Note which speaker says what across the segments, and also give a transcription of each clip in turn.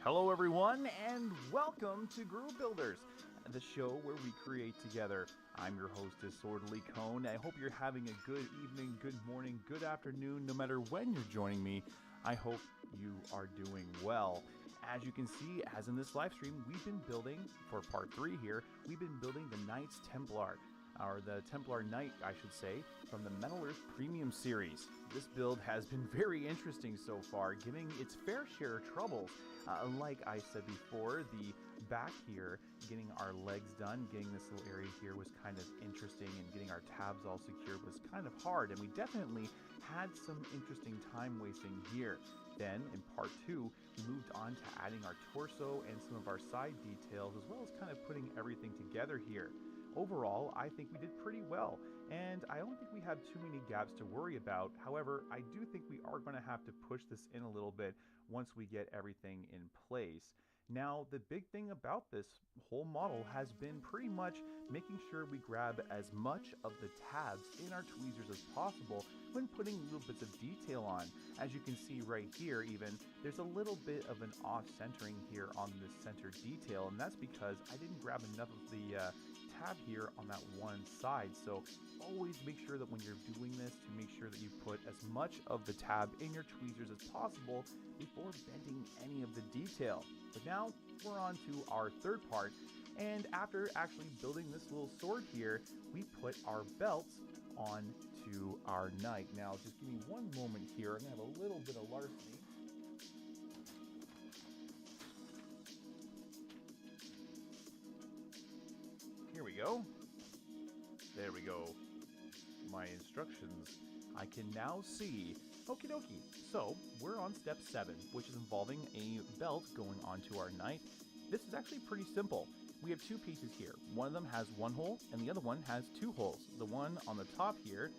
Speaker 1: Hello everyone, and welcome to Groove Builders, the show where we create together. I'm your hostess, Swordly Cone. I hope you're having a good evening, good morning, good afternoon, no matter when you're joining me. I hope you are doing well. As you can see, as in this live stream, we've been building, for part 3 here, we've been building the Knights Templar, or the Templar Knight, I should say, from the Metal Earth Premium series. This build has been very interesting so far, giving its fair share of troubles. Like I said before, the back here, getting our legs done, getting this little area here was kind of interesting, and getting our tabs all secured was kind of hard, and we definitely had some interesting time wasting here. Then, in part 2, we moved on to adding our torso and some of our side details, as well as kind of putting everything together here. Overall, I think we did pretty well, and I don't think we have too many gaps to worry about. However, I do think we are going to have to push this in a little bit once we get everything in place. Now, the big thing about this whole model has been pretty much making sure we grab as much of the tabs in our tweezers as possible when putting little bits of detail on. As you can see right here even, there's a little bit of an off-centering here on this center detail, and that's because I didn't grab enough of the tab here on that one side. So always make sure that when you're doing this, to make sure that you put as much of the tab in your tweezers as possible before bending any of the detail. But now we're on to our third part, and after actually building this little sword here, we put our belts onto our knight. Now just give me one moment here. I'm gonna have a little bit of larceny. Here we go. There we go. My instructions. I can now see. Okie dokie. So, we're on step 7, which is involving a belt going onto our knight. This is actually pretty simple. We have 2 pieces here. One of them has 1 hole, and the other one has 2 holes. The one on the top here,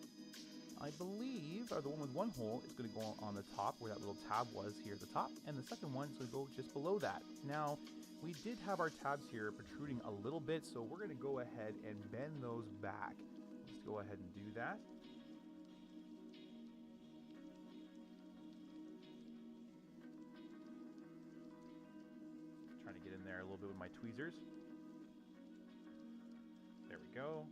Speaker 1: I believe, or the one with 1 hole, is going to go on the top where that little tab was here at the top, and the second one is going to go just below that. Now, we did have our tabs here protruding a little bit, so we're going to go ahead and bend those back. Let's go ahead and do that. Trying to get in there a little bit with my tweezers. There we go.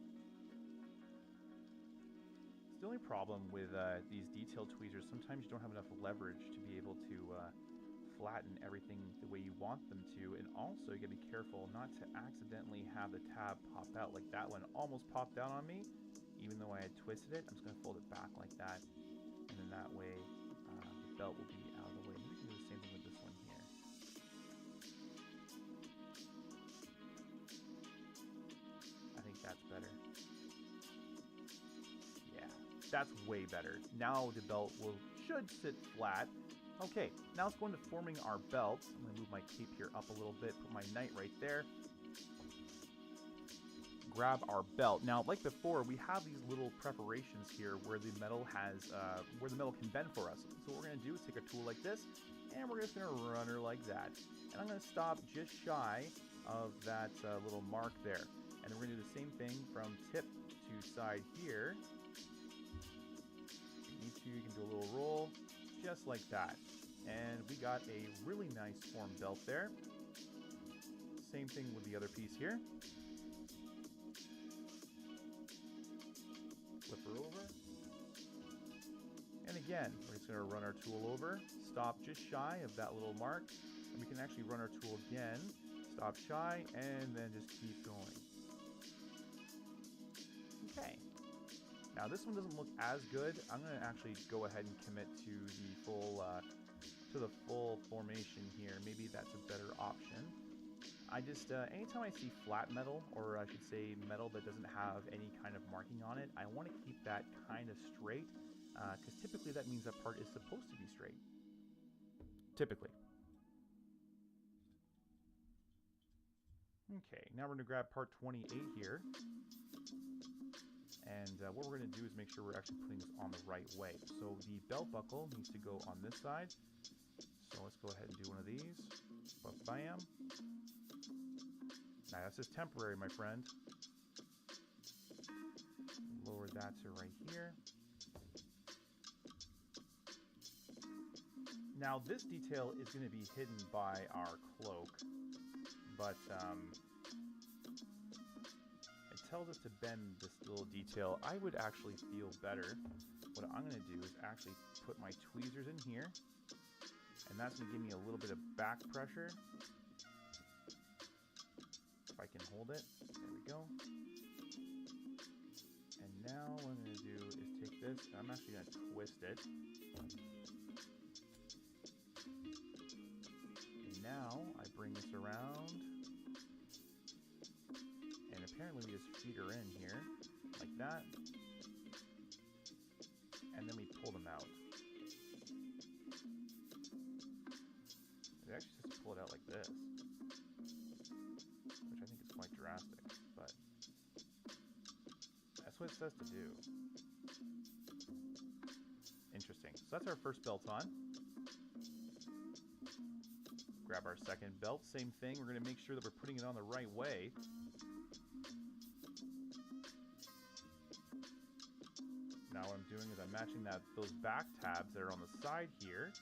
Speaker 1: It's the only problem with these detail tweezers. Sometimes you don't have enough leverage to be able to flatten everything the way you want them to, and also you gotta be careful not to accidentally have the tab pop out. Like that one almost popped out on me, even though I had twisted it. I'm just gonna fold it back like that, and then that way the belt will be out of the way. We can do the same thing with this one here. I think that's better. Yeah, that's way better. Now the belt should sit flat. Okay, now let's go into forming our belt. I'm going to move my cape here up a little bit, put my knight right there. Grab our belt. Now, like before, we have these little preparations here where the metal can bend for us. So what we're going to do is take a tool like this, and we're just going to run her like that. And I'm going to stop just shy of that little mark there. And then we're going to do the same thing from tip to side here. If you need to, you can do a little roll. Just like that. And we got a really nice formed belt there. Same thing with the other piece here. Flip her over. And again, we're just going to run our tool over, stop just shy of that little mark, and we can actually run our tool again, stop shy, and then just keep going. Okay. Now this one doesn't look as good. I'm going to actually go ahead and commit to the full formation here. Maybe that's a better option. I just anytime I see flat metal, or I should say metal that doesn't have any kind of marking on it, I want to keep that kind of straight, because typically that means that part is supposed to be straight. Typically. Okay, now we're going to grab part 28 here. And what we're going to do is make sure we're actually putting this on the right way. So the belt buckle needs to go on this side. So let's go ahead and do one of these. Bam. Now that's just temporary, my friend. Lower that to right here. Now this detail is going to be hidden by our cloak, but it tells us to bend this little detail. I would actually feel better. What I'm going to do is actually put my tweezers in here, and that's going to give me a little bit of back pressure. If I can hold it. There we go. And now what I'm going to do is take this, and I'm actually going to twist it. And now I bring this around, and apparently we just feed her in here, like that. And then we pull them out. We actually just pull it out like this, which I think is quite drastic, but that's what it says to do. Interesting. So that's our first belt on. Grab our second belt. Same thing. We're going to make sure that we're putting it on the right way. Now what I'm doing is I'm matching those back tabs that are on the side here.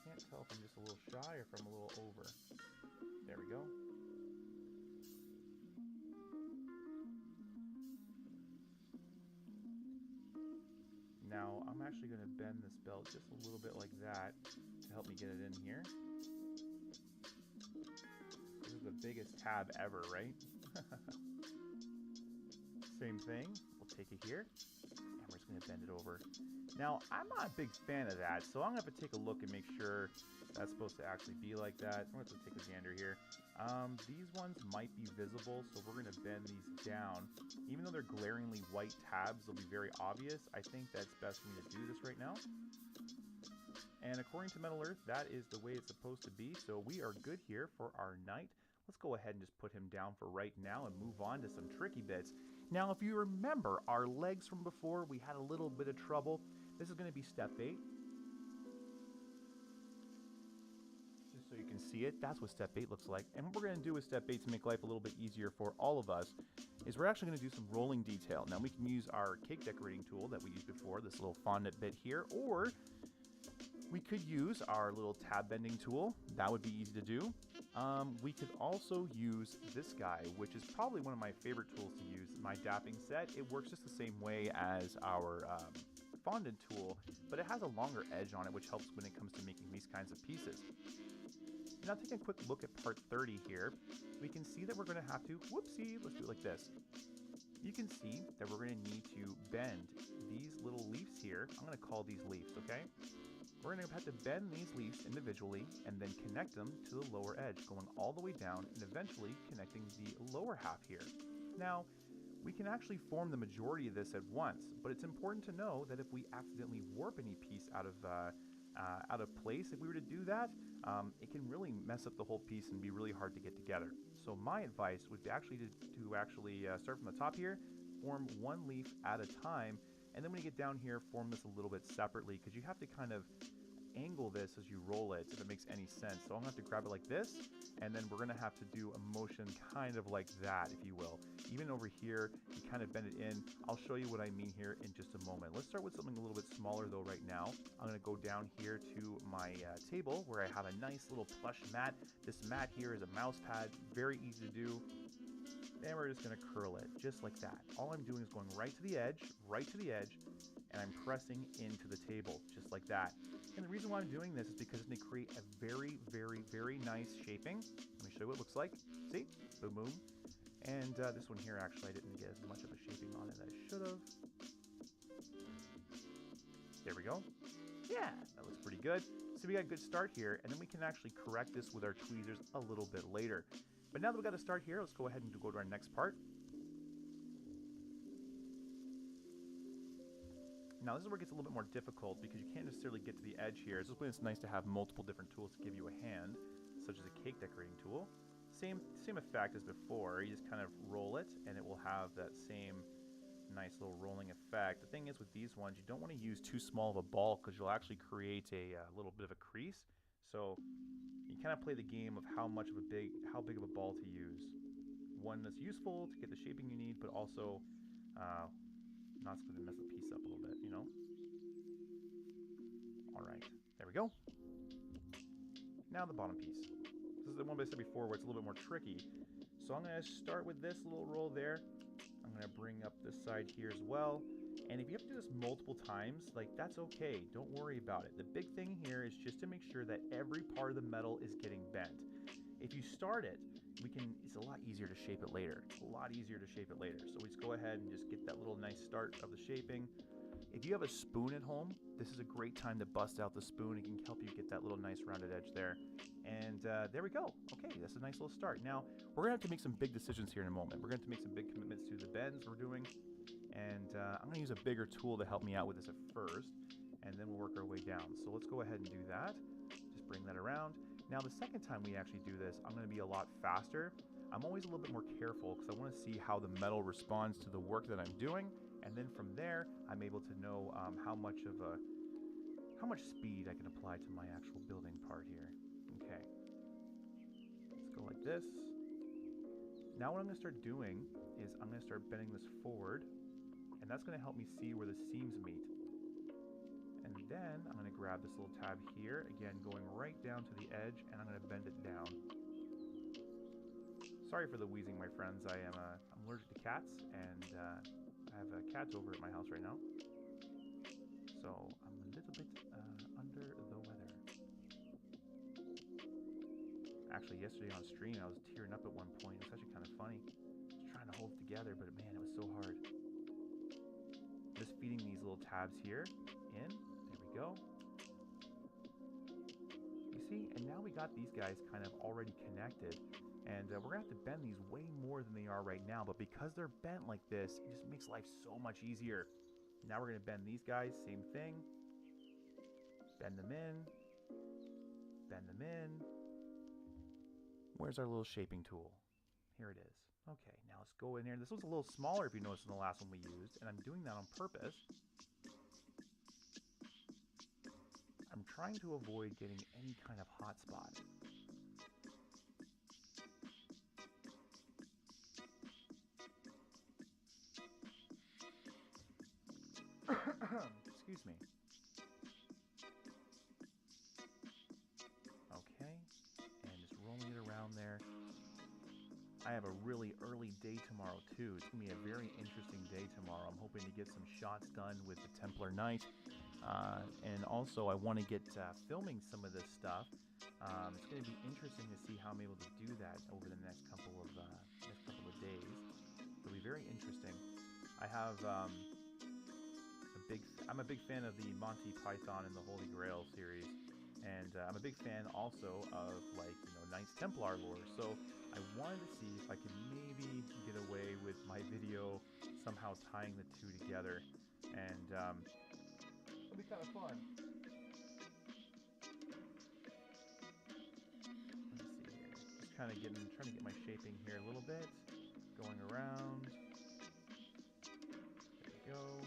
Speaker 1: Can't tell if I'm just a little shy or if I'm a little over. There we go. Now I'm actually going to bend this belt just a little bit like that to help me get it in here. This is the biggest tab ever, right? Same thing. We'll take it here, and we're just going to bend it over. Now, I'm not a big fan of that, so I'm going to have to take a look and make sure that's supposed to actually be like that. I'm going to have to take a gander here. These ones might be visible, so we're going to bend these down. Even though they're glaringly white tabs, they'll be very obvious. I think that's best for me to do this right now. And according to Metal Earth, that is the way it's supposed to be, so we are good here for our knight. Let's go ahead and just put him down for right now and move on to some tricky bits. Now, if you remember our legs from before, we had a little bit of trouble. This is going to be step 8. Just so you can see it, that's what step 8 looks like. And what we're going to do with step 8 to make life a little bit easier for all of us is we're actually going to do some rolling detail. Now, we can use our cake decorating tool that we used before, this little fondant bit here, or we could use our little tab bending tool. That would be easy to do. We could also use this guy, which is probably one of my favorite tools to use, my dapping set. It works just the same way as our fondant tool, but it has a longer edge on it, which helps when it comes to making these kinds of pieces. Now, taking a quick look at part 30 here, we can see that we're going to have to, whoopsie, let's do it like this. You can see that we're going to need to bend these little leaves here. I'm going to call these leaves, okay? We're going to have to bend these leaves individually and then connect them to the lower edge, going all the way down and eventually connecting the lower half here. Now, we can actually form the majority of this at once, but it's important to know that if we accidentally warp any piece out of place, if we were to do that, it can really mess up the whole piece and be really hard to get together. So my advice would be actually to start from the top here, form one leaf at a time, and then when you get down here, form this a little bit separately, because you have to kind of angle this as you roll it, if it makes any sense. So I'm going to have to grab it like this, and then we're going to have to do a motion kind of like that, if you will. Even over here, you kind of bend it in. I'll show you what I mean here in just a moment. Let's start with something a little bit smaller though right now. I'm going to go down here to my table where I have a nice little plush mat. This mat here is a mouse pad, very easy to do. And we're just going to curl it, just like that. All I'm doing is going right to the edge, and I'm pressing into the table, just like that. And the reason why I'm doing this is because it's going to create a very, very, very nice shaping. Let me show you what it looks like. See? Boom, boom. And this one here, actually, I didn't get as much of a shaping on it as I should have. There we go. Yeah, that looks pretty good. So we got a good start here, and then we can actually correct this with our tweezers a little bit later. But now that we've got a start here, let's go ahead and go to our next part. Now this is where it gets a little bit more difficult because you can't necessarily get to the edge here. This is when it's nice to have multiple different tools to give you a hand, such as a cake decorating tool. Same effect as before. You just kind of roll it and it will have that same nice little rolling effect. The thing is with these ones, you don't want to use too small of a ball because you'll actually create a little bit of a crease. So you kind of play the game of how big of a ball to use. One that's useful to get the shaping you need, but also not going to mess the piece up a little bit, you know? Alright, there we go. Now the bottom piece. This is the one I said before where it's a little bit more tricky. So I'm going to start with this little roll there. I'm going to bring up this side here as well. And if you have to do this multiple times, like, that's okay. Don't worry about it. The big thing here is just to make sure that every part of the metal is getting bent. If you start it, it's a lot easier to shape it later. A lot easier to shape it later. So we just go ahead and just get that little nice start of the shaping. If you have a spoon at home, this is a great time to bust out the spoon. It can help you get that little nice rounded edge there. And there we go. Okay, that's a nice little start. Now, we're going to have to make some big decisions here in a moment. We're going to have to make some big commitments to the bends we're doing. And I'm going to use a bigger tool to help me out with this at first. And then we'll work our way down. So let's go ahead and do that. Just bring that around. Now, the second time we actually do this, I'm going to be a lot faster. I'm always a little bit more careful because I want to see how the metal responds to the work that I'm doing. And then from there, I'm able to know how much speed I can apply to my actual building part here. Okay, let's go like this. Now what I'm going to start doing is I'm going to start bending this forward, and that's going to help me see where the seams meet. And then I'm going to grab this little tab here, again going right down to the edge, and I'm going to bend it down. Sorry for the wheezing, my friends. I'm allergic to cats, and I have cats over at my house right now, so I'm a little bit under the weather. Actually, yesterday on stream, I was tearing up at one point. It was actually kind of funny. I was trying to hold it together, but man, it was so hard. Just feeding these little tabs here in. There we go. You see, and now we got these guys kind of already connected. And we're going to have to bend these way more than they are right now. But because they're bent like this, it just makes life so much easier. Now we're going to bend these guys. Same thing. Bend them in. Bend them in. Where's our little shaping tool? Here it is. Okay, now let's go in here. This was a little smaller if you noticed in the last one we used. And I'm doing that on purpose. I'm trying to avoid getting any kind of hot spot. Excuse me. Okay, and just rolling it around there. I have a really early day tomorrow too. It's going to be a very interesting day tomorrow. I'm hoping to get some shots done with the Templar Knight. And also I want to get filming some of this stuff. It's going to be interesting to see how I'm able to do that over the next couple of days. It'll be very interesting. I have... I'm a big fan of the Monty Python and the Holy Grail series, and I'm a big fan also of, like, you know, Knights Templar lore. So I wanted to see if I could maybe get away with my video somehow tying the two together, and it'll be kind of fun. Let's see here, just kind of trying to get my shaping here a little bit, going around. There we go.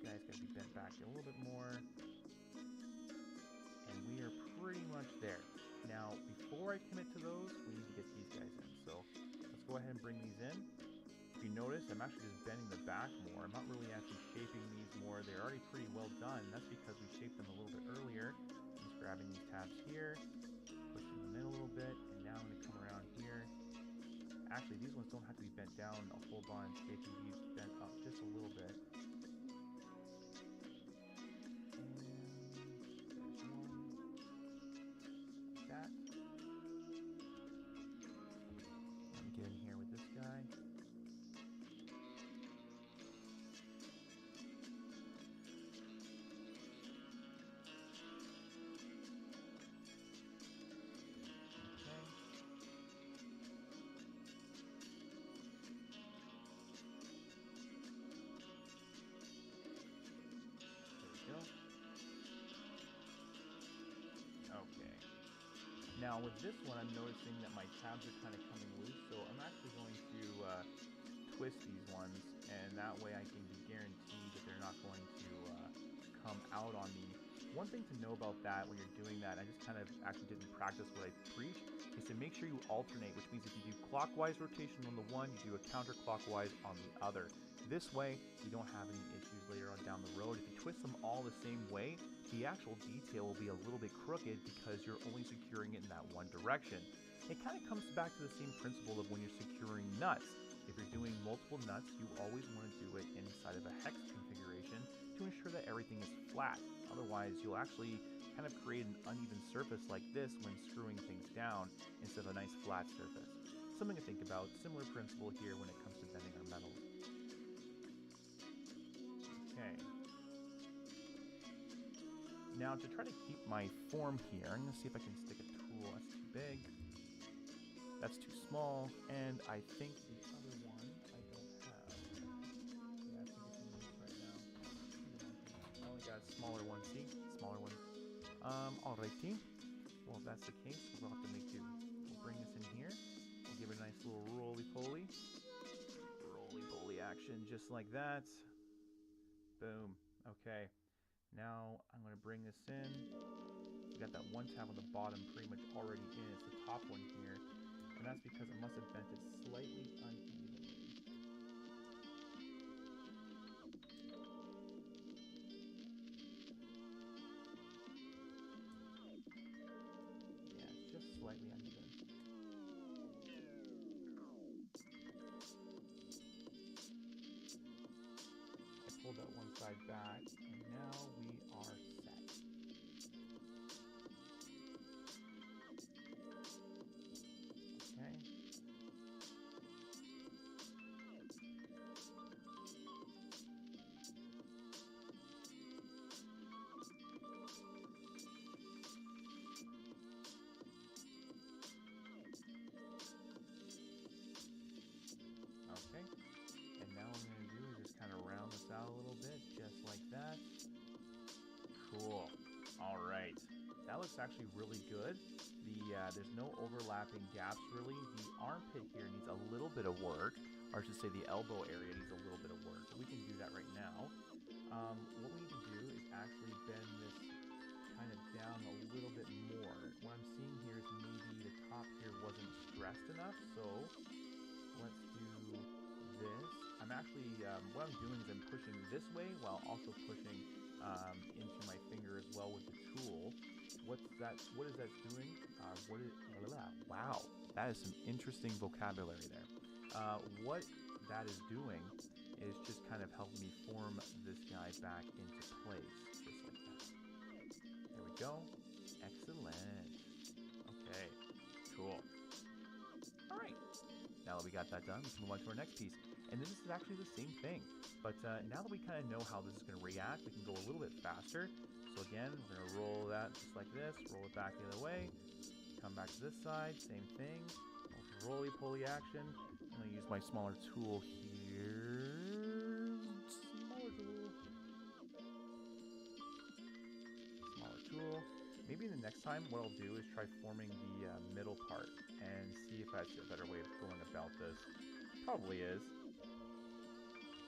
Speaker 1: Guys got to be bent back a little bit more, and we are pretty much there. Now, before I commit to those, we need to get these guys in. So let's go ahead and bring these in. If you notice, I'm actually just bending the back more. I'm not really actually shaping these more. They're already pretty well done. That's because we shaped them a little bit earlier. I'm just grabbing these tabs here, pushing them in a little bit, and now I'm going to come around here. Actually, these ones don't have to be bent down a full bar and shaping these bent up just a little bit. Now with this one, I'm noticing that my tabs are kind of coming loose, so I'm actually going to twist these ones, and that way I can be guaranteed that they're not going to come out on me One thing to know about that when you're doing that, I just kind of actually didn't practice what I preach, is to make sure you alternate, which means if you do clockwise rotation on the one, you do a counterclockwise on the other. This way, you don't have any issues later on down the road. If you twist them all the same way, the actual detail will be a little bit crooked because you're only securing it in that one direction. It kind of comes back to the same principle of when you're securing nuts. If you're doing multiple nuts, you always want to do it inside of a hex configuration to ensure that everything is flat. Otherwise, you'll actually kind of create an uneven surface like this when screwing things down instead of a nice flat surface. Something to think about. Similar principle here when it comes to bending our metals. Okay. Now to try to keep my form here, I'm going to see if I can stick a tool. That's too big. That's too small. And I think the other one I don't have. Yeah, I think it's in use right now. I only got a smaller one. See? Smaller one. Alrighty. Well, if that's the case, we'll have to make do. We'll bring this in here. We'll give it a nice little roly-poly. Roly-poly action, just like that. Boom. Okay. Now I'm going to bring this in. We got that one tab on the bottom pretty much already in. It's the top one here. And that's because I must have bent it slightly unevenly. Yeah, it's just slightly uneven. I pulled that one side back, and now we are set. Okay. Okay. And now what I'm going to do is just kind of round this out a little bit, just like that. Cool. All right. That looks actually really good. There's no overlapping gaps really. The armpit here needs a little bit of work, or I should say the elbow area needs a little bit of work. We can do that right now. What we need to do is actually bend this kind of down a little bit more. What I'm seeing here is maybe the top here wasn't stressed enough, so let's do this. I'm actually, what I'm doing is I'm pushing this way while also pushing into my finger as well with the tool. What's that? What is that doing? Wow, that is some interesting vocabulary there. What that is doing is just kind of helping me form this guy back into place, just like that. There we go. Excellent. Okay, cool. All right. Now that we got that done, we can move on to our next piece. And this is actually the same thing. But now that we kind of know how this is going to react, we can go a little bit faster. So again, we're going to roll that just like this, roll it back the other way, come back to this side, same thing, roly-poly action. I'm going to use my smaller tool here. Smaller tool. Maybe the next time what I'll do is try forming the middle part and see if that's a better way of going about this. Probably is.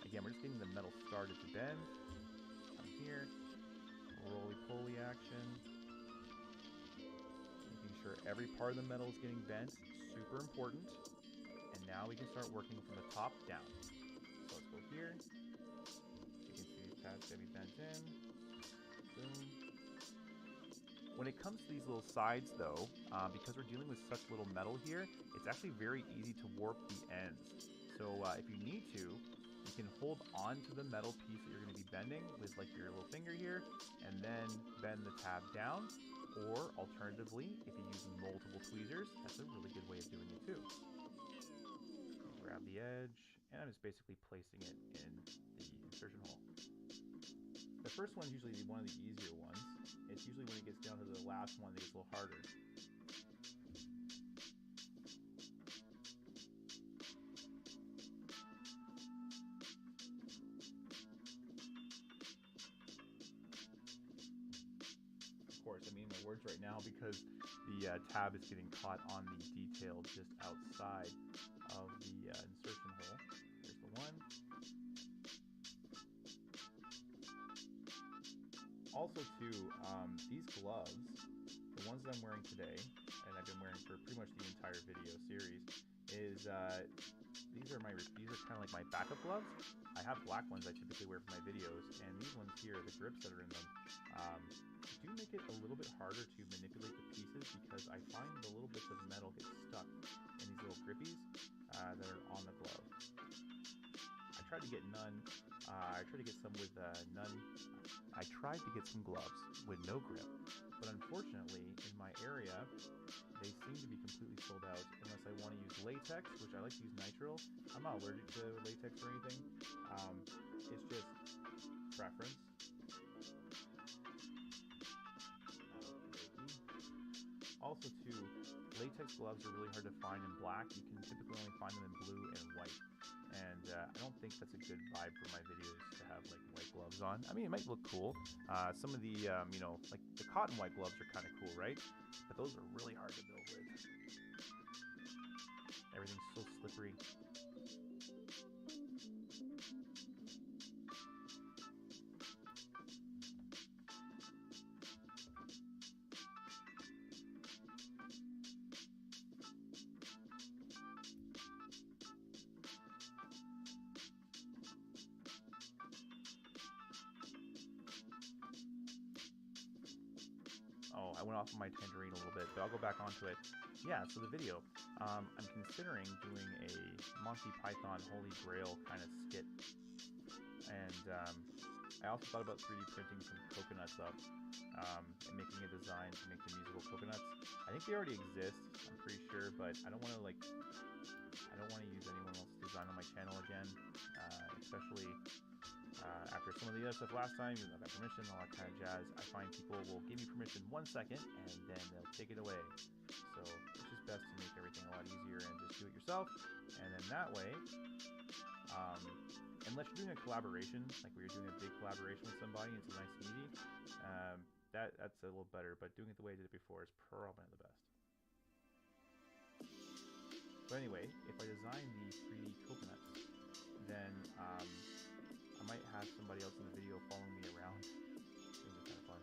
Speaker 1: Again, we're just getting the metal started to bend. Come here. Roly-poly action. Making sure every part of the metal is getting bent. Super important. And now we can start working from the top down. So let's go here. You can see these tabs going to be bent in. Boom. When it comes to these little sides though, because we're dealing with such little metal here, it's actually very easy to warp the ends. So if you need to, you can hold on to the metal piece that you're going to be bending with like your little finger here, and then bend the tab down. Or alternatively, if you use multiple tweezers, that's a really good way of doing it too. Grab the edge, and I'm just basically placing it in the insertion hole. The first one's usually one of the easier ones. It's usually when it gets down to the last one that gets a little harder. Of course, I mean my words right now because the tab is getting caught on the detail just outside of the insertion hole. Here's the one. Also too, these gloves, the ones that I'm wearing today, and I've been wearing for pretty much the entire video series, is these are kind of like my backup gloves. I have black ones I typically wear for my videos, and these ones here, the grips that are in them, do make it a little bit harder to manipulate the pieces because I find the little bits of metal get stuck in these little grippies that are on the glove. I tried to get none. I tried to get some with none. I tried to get some gloves with no grip, but unfortunately, in my area, they seem to be completely sold out unless I want to use latex, which I like to use nitrile. I'm not allergic to latex or anything. It's just preference. Also, too, latex gloves are really hard to find in black. You can typically only find them in blue and white. And I don't think that's a good vibe for my videos to have like white gloves on. I mean, it might look cool. Some of the, you know, like the cotton white gloves are kind of cool, right? But those are really hard to build with. Everything's so slippery. Oh, I went off on my tangerine a little bit, but I'll go back onto it. Yeah, so the video. I'm considering doing a Monty Python Holy Grail kind of skit. And I also thought about 3D printing some coconuts up and making a design to make the musical coconuts. I think they already exist, I'm pretty sure, but I don't want to use anyone else's design on my channel again, especially after some of the other stuff last time. I got permission, all that kind of jazz. I find people will give you permission 1 second and then they'll take it away. So it's just best to make everything a lot easier and just do it yourself. And then that way, unless you're doing a collaboration, like where you're doing a big collaboration with somebody, it's nice and easy. That's a little better, but doing it the way I did it before is probably not the best. But anyway, if I design the 3D coconuts, then I might have somebody else in the video following me around. I think it's kind of fun.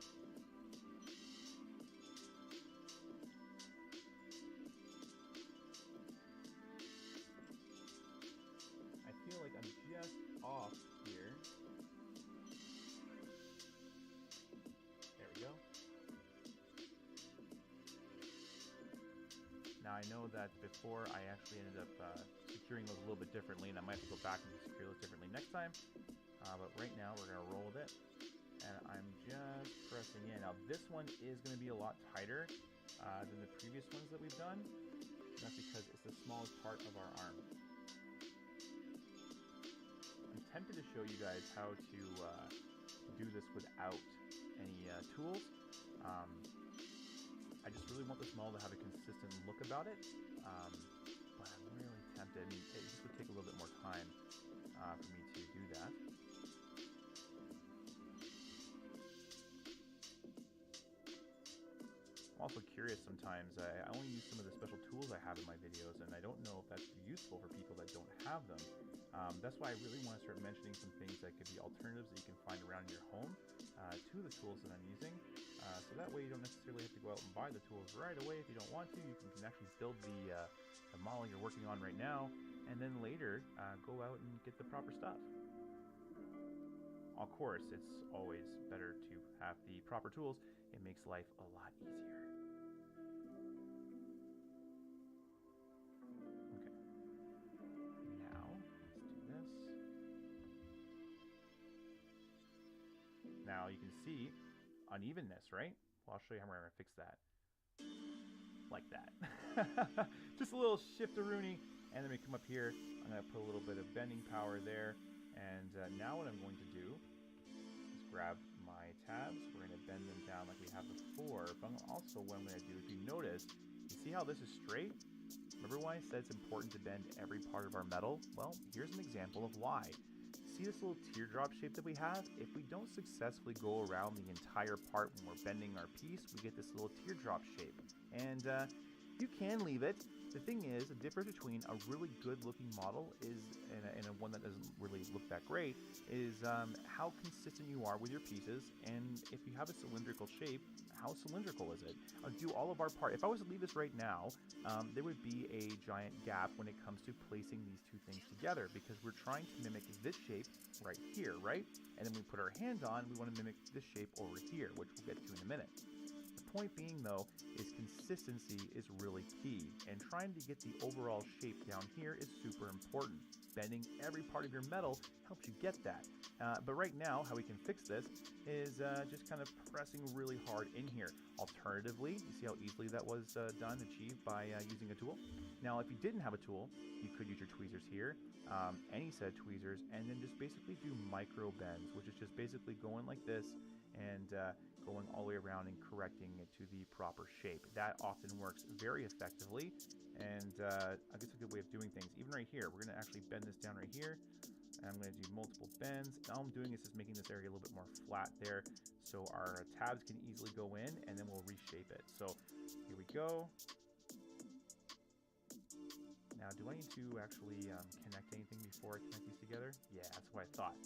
Speaker 1: I feel like I'm just off here. There we go. Now I know that before I actually ended up securing those a little bit differently, and I might have to go back and secure those differently next time. But right now we're going to roll with it, and I'm just pressing in. Now this one is going to be a lot tighter than the previous ones that we've done. And that's because it's the smallest part of our arm. I'm tempted to show you guys how to do this without any tools. I just really want this model to have a consistent look about it, but I'm really tempted. I mean, it just would take a little bit more time for me to do that. I'm also curious sometimes. I only use some of the special tools I have in my videos, and I don't know if that's useful for people that don't have them. That's why I really want to start mentioning some things that could be alternatives that you can find around your home to the tools that I'm using. So that way you don't necessarily have to go out and buy the tools right away if you don't want to. You can actually build the model you're working on right now, and then later go out and get the proper stuff. Of course, it's always better to have the proper tools. It makes life a lot easier. Okay. Now, let's do this. Now you can see unevenness, right? Well, I'll show you how we're going to fix that. Like that. Just a little shift-a-rooney, and then we come up here. I'm going to put a little bit of bending power there. And now what I'm going to do is grab my tabs. We're going to bend them down like we have before. But also what I'm going to do, if you notice, you see how this is straight? Remember why I said it's important to bend every part of our metal? Well, here's an example of why. See this little teardrop shape that we have? If we don't successfully go around the entire part when we're bending our piece, we get this little teardrop shape. And you can leave it, The thing is, the difference between a really good looking model is and a one that doesn't really look that great is how consistent you are with your pieces, and if you have a cylindrical shape, how cylindrical is it? Do all of our part. If I was to leave this right now, there would be a giant gap when it comes to placing these two things together, because we're trying to mimic this shape right here, right? And then we put our hand on, we want to mimic this shape over here, which we'll get to in a minute. The point being, though, is consistency is really key, and trying to get the overall shape down here is super important. Bending every part of your metal helps you get that. But right now, how we can fix this is just kind of pressing really hard in here. Alternatively, you see how easily that was achieved by using a tool? Now, if you didn't have a tool, you could use your tweezers here, any set of tweezers, and then just basically do micro bends, which is just basically going like this and going all the way around and correcting it to the proper shape. That often works very effectively, and I guess a good way of doing things. Even right here, we're going to actually bend this down right here, and I'm going to do multiple bends. And all I'm doing is just making this area a little bit more flat there, so our tabs can easily go in, and then we'll reshape it. So here we go. Now, do I need to actually connect anything before I connect these together? Yeah, that's what I thought.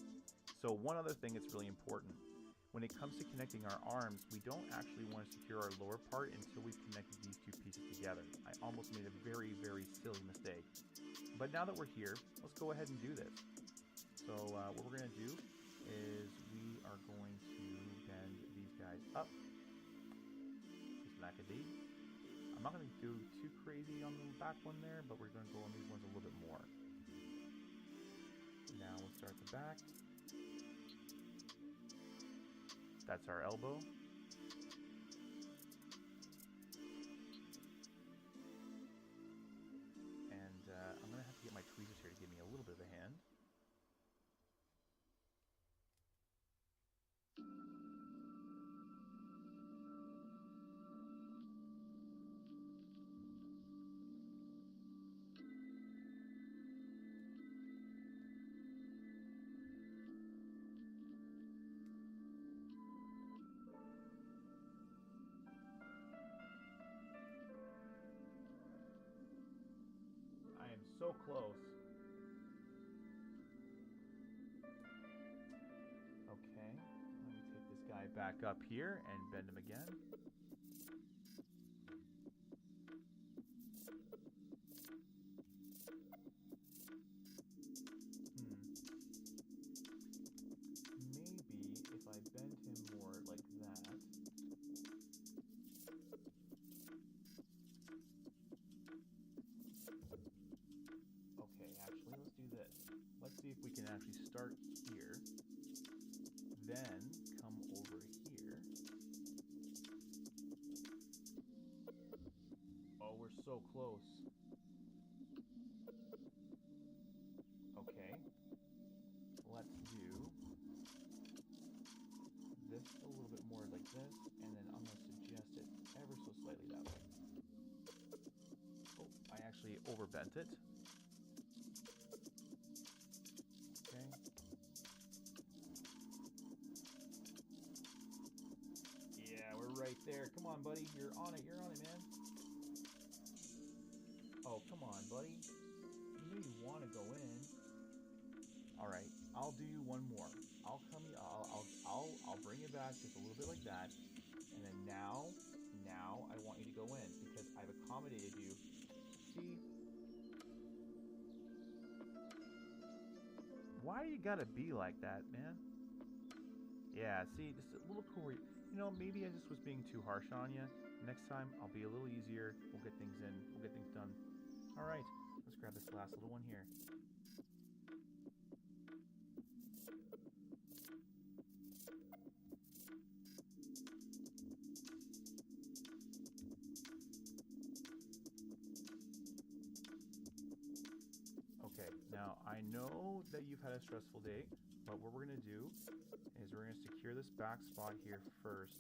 Speaker 1: So one other thing that's really important. When it comes to connecting our arms, we don't actually want to secure our lower part until we've connected these two pieces together. I almost made a very, very silly mistake. But now that we're here, let's go ahead and do this. So what we're going to do is we are going to bend these guys up. Just like a D. I'm not going to do too crazy on the back one there, but we're going to go on these ones a little bit more. Now we'll start the back. That's our elbow. And I'm going to have to get my tweezers here to give me a little bit of a hand. So close. Okay, let me take this guy back up here and bend him again. Maybe if I bend him more like that. Let's see if we can actually start here, then come over here. Oh, we're so close. Okay, let's do this a little bit more like this, and then I'm going to suggest it ever so slightly that way. Oh, I actually overbent it. Right there. Come on, buddy. You're on it, man. Oh, come on, buddy. You know you want to go in. All right, I'll do you one more. I'll bring it back just a little bit like that, and then now I want you to go in because I've accommodated you. See? Why you gotta be like that, man? Yeah, see, just a little cool. You know, maybe I just was being too harsh on you. Next time, I'll be a little easier. We'll get things in. We'll get things done. All right, let's grab this last little one here. Okay, now I know that you've had a stressful day, but what we're going to do is we're going to secure this back spot here first,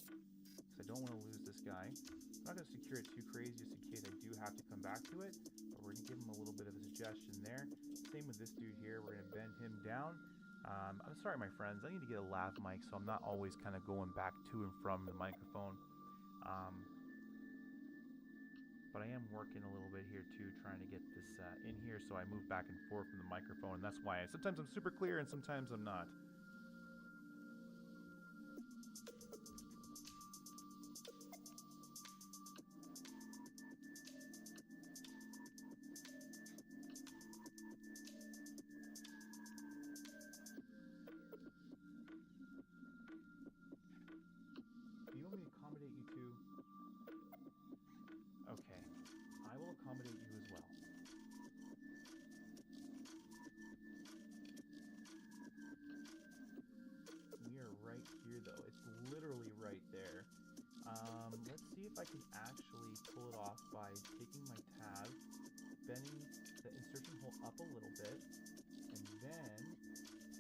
Speaker 1: because I don't want to lose this guy. I'm not going to secure it too crazy just in case I do have to come back to it, but we're going to give him a little bit of a suggestion there. Same with this dude here. We're going to bend him down. I'm sorry, my friends. I need to get a lav mic, so I'm not always kind of going back to and from the microphone. but I am working a little bit here too, trying to get this in here, so I move back and forth from the microphone, and that's why sometimes I'm super clear and sometimes I'm not. Do you want me to accommodate you too? Okay, I will accommodate you as well. We are right here though. It's literally right there. Let's see if I can actually pull it off by taking my tab, bending the insertion hole up a little bit, and then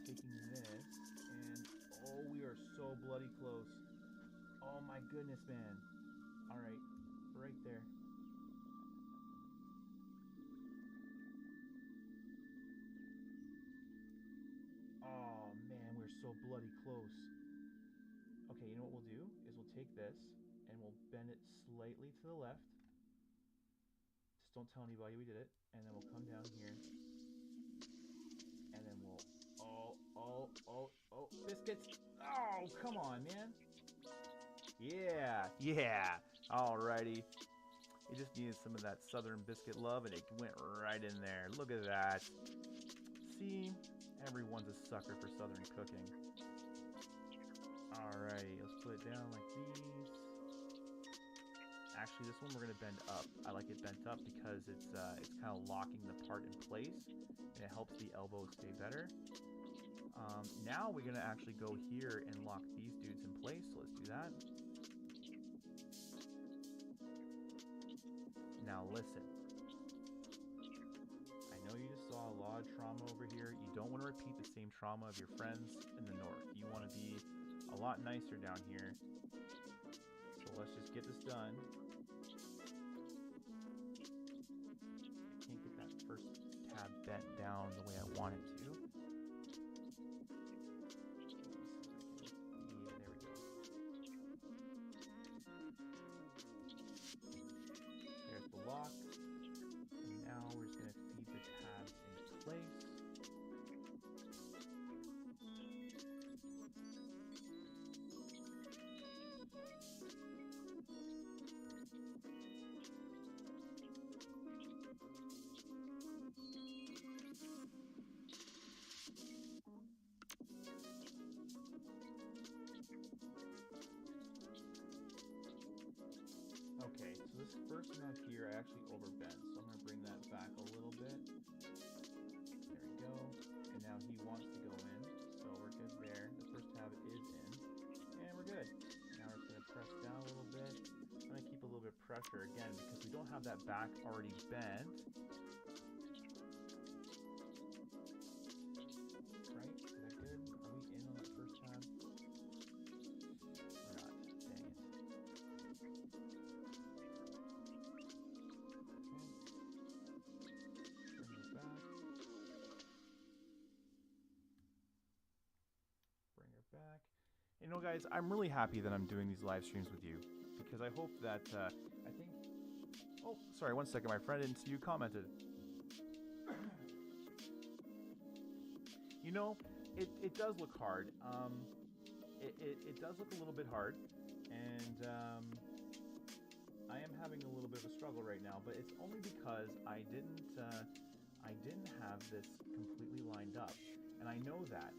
Speaker 1: taking this, and oh, we are so bloody close. Oh my goodness, man. Alright, right there. Oh man, we're so bloody close. Okay, you know what we'll do? Is we'll take this and we'll bend it slightly to the left. Just don't tell anybody we did it. And then we'll come down here. And then we'll... Oh, biscuits! Oh, come on, man! Yeah! Alrighty. It just needed some of that southern biscuit love, and it went right in there. Look at that. See? Everyone's a sucker for southern cooking. Alrighty, let's put it down like these. Actually, this one we're going to bend up. I like it bent up because it's kind of locking the part in place, and it helps the elbow stay better. Now we're going to actually go here and lock these dudes in place, so let's do that. Now listen. I know you just saw a lot of trauma over here. You don't want to repeat the same trauma of your friends in the north. You want to be a lot nicer down here. So let's just get this done. I can't get that first tab bent down the way I want it to. Lock, and now we're just going to feed the tabs in place. Okay, so this first nut here I actually overbent, so I'm going to bring that back a little bit. There we go. And now he wants to go in, so we're good there. The first tab is in, and we're good. Now we're just going to press down a little bit. I'm going to keep a little bit of pressure again because we don't have that back already bent. Right? Is that good? Are we in on that first tab? We're not. Dang it. Back. You know, guys, I'm really happy that I'm doing these live streams with you because I hope that I think. Oh, sorry, 1 second. My friend didn't see you commented. You know, it does look hard. It does look a little bit hard, and I am having a little bit of a struggle right now. But it's only because I didn't have this completely lined up. And I know that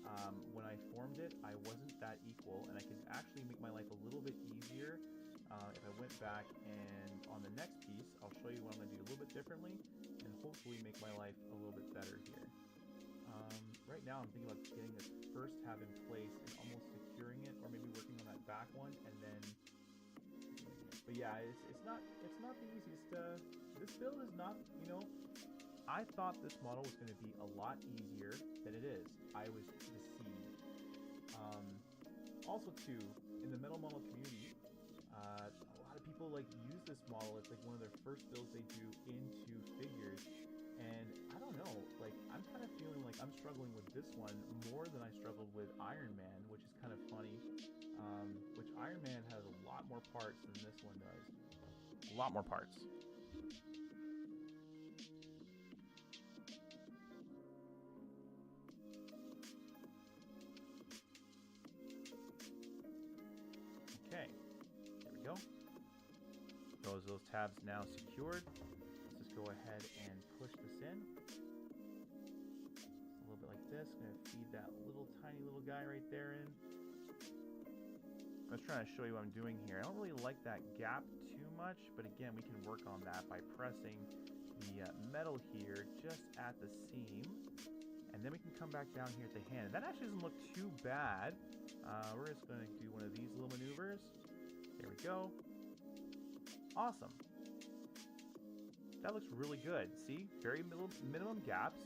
Speaker 1: when I formed it, I wasn't that equal, and I could actually make my life a little bit easier if I went back and on the next piece, I'll show you what I'm going to do a little bit differently, and hopefully make my life a little bit better here. Right now, I'm thinking about getting this first tab in place and almost securing it, or maybe working on that back one, and then. But yeah, it's not the easiest. This build is not, you know. I thought this model was going to be a lot easier than it is. I was deceived. Also, too, in the metal model community, a lot of people use this model. It's like one of their first builds they do into figures, and I don't know. I'm kind of feeling like I'm struggling with this one more than I struggled with Iron Man, which is kind of funny. Which Iron Man has a lot more parts than this one does. A lot more parts. Okay, there we go. Those tabs now secured. Let's just go ahead and push this in. A little bit like this. I'm going to feed that little tiny little guy right there in. I was trying to show you what I'm doing here. I don't really like that gap too much, but again, we can work on that by pressing the metal here just at the seam. And then we can come back down here at the hand. And that actually doesn't look too bad. We're just going to do one of these little maneuvers. There we go. Awesome. That looks really good. See? Very minimum gaps.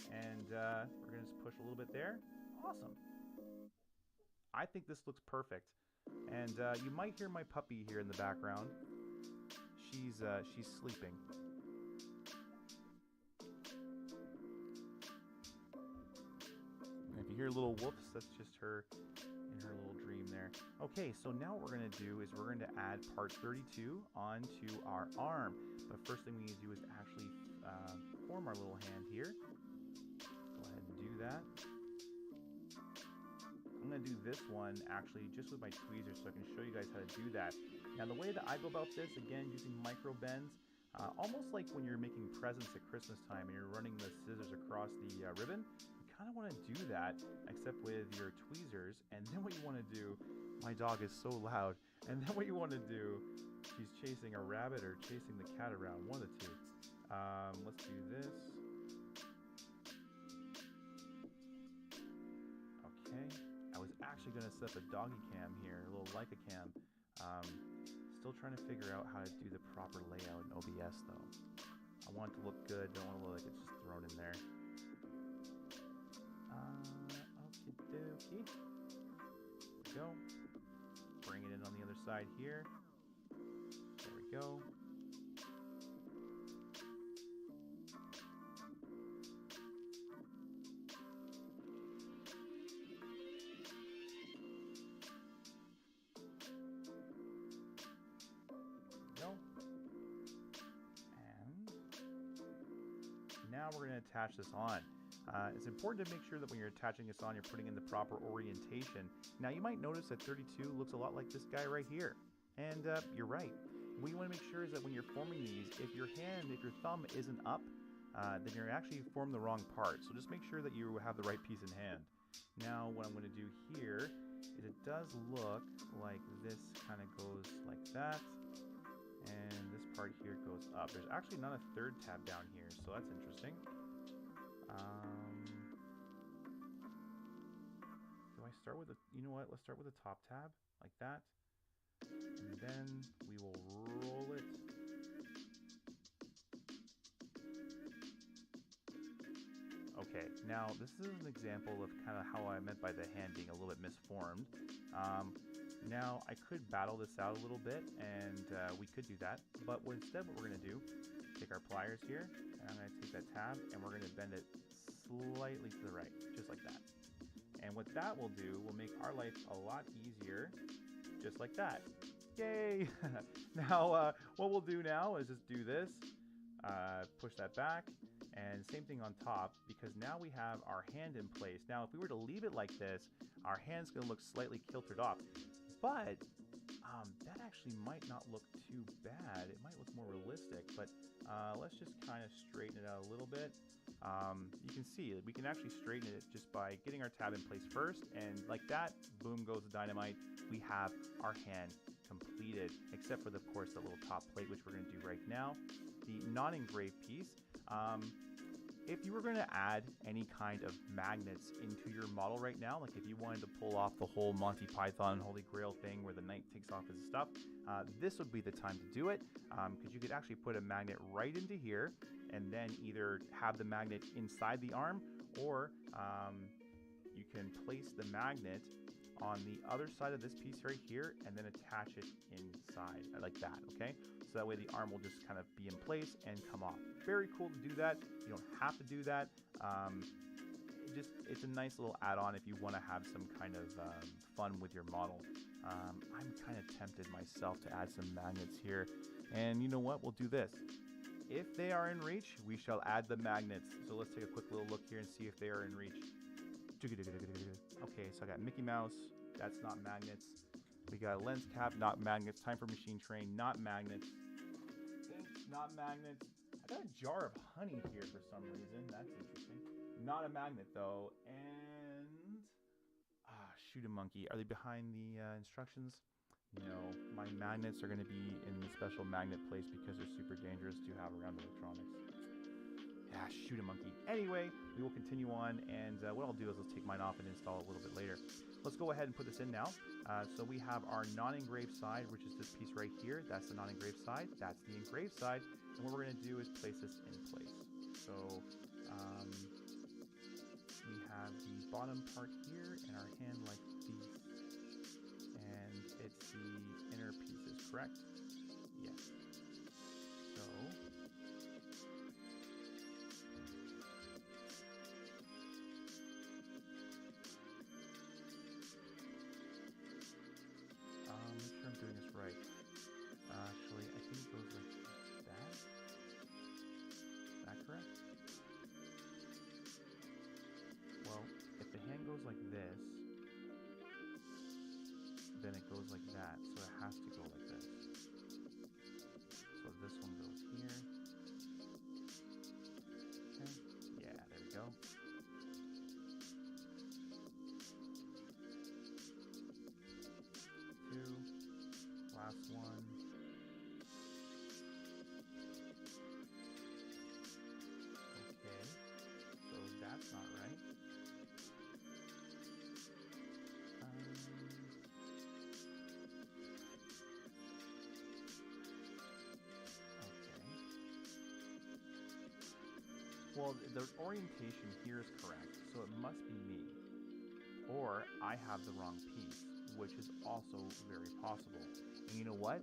Speaker 1: And we're going to just push a little bit there. Awesome. I think this looks perfect. And you might hear my puppy here in the background. She's sleeping. And if you hear little whoops, that's just her in her little dream there. Okay, so now what we're going to do is we're going to add part 32 onto our arm. But first thing we need to do is actually form our little hand here. Go ahead and do that. I'm going to do this one actually just with my tweezers so I can show you guys how to do that. Now the way that I go about this, again using micro bends, almost like when you're making presents at Christmas time and you're running the scissors across the ribbon, you kind of want to do that except with your tweezers. And then what you want to do, my dog is so loud, and then what you want to do, she's chasing a rabbit or chasing the cat around, one of the two. Let's do this. Okay. I was actually going to set up a doggy cam here, a little Leica cam. Still trying to figure out how to do the proper layout in OBS though. I want it to look good, don't want to look like it's just thrown in there. Okie dokie. There we go. Bring it in on the other side here. There we go. Now we're going to attach this on. It's important to make sure that when you're attaching this on, you're putting in the proper orientation. Now you might notice that 32 looks a lot like this guy right here. And you're right. What you want to make sure is that when you're forming these, if your thumb isn't up, then you're actually forming the wrong part. So just make sure that you have the right piece in hand. Now what I'm going to do here is it does look like this kind of goes like that. And this part here goes up. There's actually not a third tab down here, so that's interesting. Do I start with the, you know what, let's start with the top tab, like that. And then we will roll it. Okay, now this is an example of kind of how I meant by the hand being a little bit misformed. Now, I could battle this out a little bit, and we could do that, but instead what we're going to do, take our pliers here, and I'm going to take that tab, and we're going to bend it slightly to the right, just like that. And what that will do will make our life a lot easier, just like that. Yay! Now, what we'll do now is just do this, push that back, and same thing on top, because now we have our hand in place. Now, if we were to leave it like this, our hand's going to look slightly kiltered off. But that actually might not look too bad. It might look more realistic, but let's just kind of straighten it out a little bit. You can see we can actually straighten it just by getting our tab in place first, and like that, boom goes the dynamite. We have our hand completed, except for, of course, the little top plate, which we're going to do right now. The non-engraved piece. If you were going to add any kind of magnets into your model right now, like if you wanted to pull off the whole Monty Python Holy Grail thing where the knight takes off his stuff, this would be the time to do it, because you could actually put a magnet right into here and then either have the magnet inside the arm, or you can place the magnet on the other side of this piece right here and then attach it inside like that, okay? So that way the arm will just kind of be in place and come off. Very cool to do that. You don't have to do that. It's a nice little add-on if you want to have some kind of fun with your model. I'm kind of tempted myself to add some magnets here. And you know what? We'll do this. If they are in reach, we shall add the magnets. So let's take a quick little look here and see if they are in reach. Okay, so I got Mickey Mouse. That's not magnets. We got a lens cap, not magnets. Time for machine train, not magnets. Not magnets. I got a jar of honey here for some reason. That's interesting. Not a magnet though. And shoot a monkey. Are they behind the instructions? No. My magnets are going to be in the special magnet place because they're super dangerous to have around electronics. Yeah, shoot a monkey. Anyway, we will continue on, and what I'll do is let's take mine off and install it a little bit later. Let's go ahead and put this in now. So we have our non-engraved side, which is this piece right here. That's the non-engraved side. That's the engraved side. And what we're going to do is place this in place. So we have the bottom part here and our hand like these. And it's the inner pieces, correct? Yes. So make sure I'm doing this right. Actually, I think it goes like that. Is that correct? Well, if the hand goes like this, then it goes like that, so it has to go like this. So this one goes here. Okay, yeah, there we go. Two, last one. Okay, so that's not right. Well, the orientation here is correct, so it must be me. Or I have the wrong piece, which is also very possible. And you know what?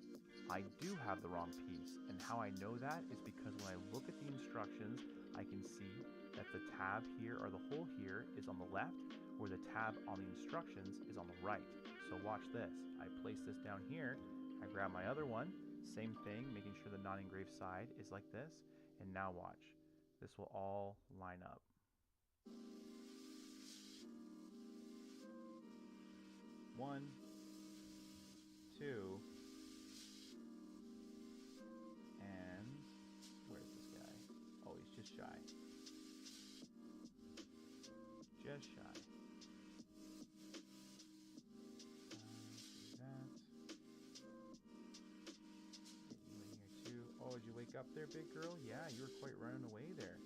Speaker 1: I do have the wrong piece. And how I know that is because when I look at the instructions, I can see that the tab here, or the hole here, is on the left, where the tab on the instructions is on the right. So watch this. I place this down here, I grab my other one, same thing, making sure the non-engraved side is like this, and now watch. This will all line up. One, two, and where's this guy? Oh, he's just shy. Just shy. Do that. Get you in here too. Oh, did you wake up there, big girl? Yeah, you were quite running away there.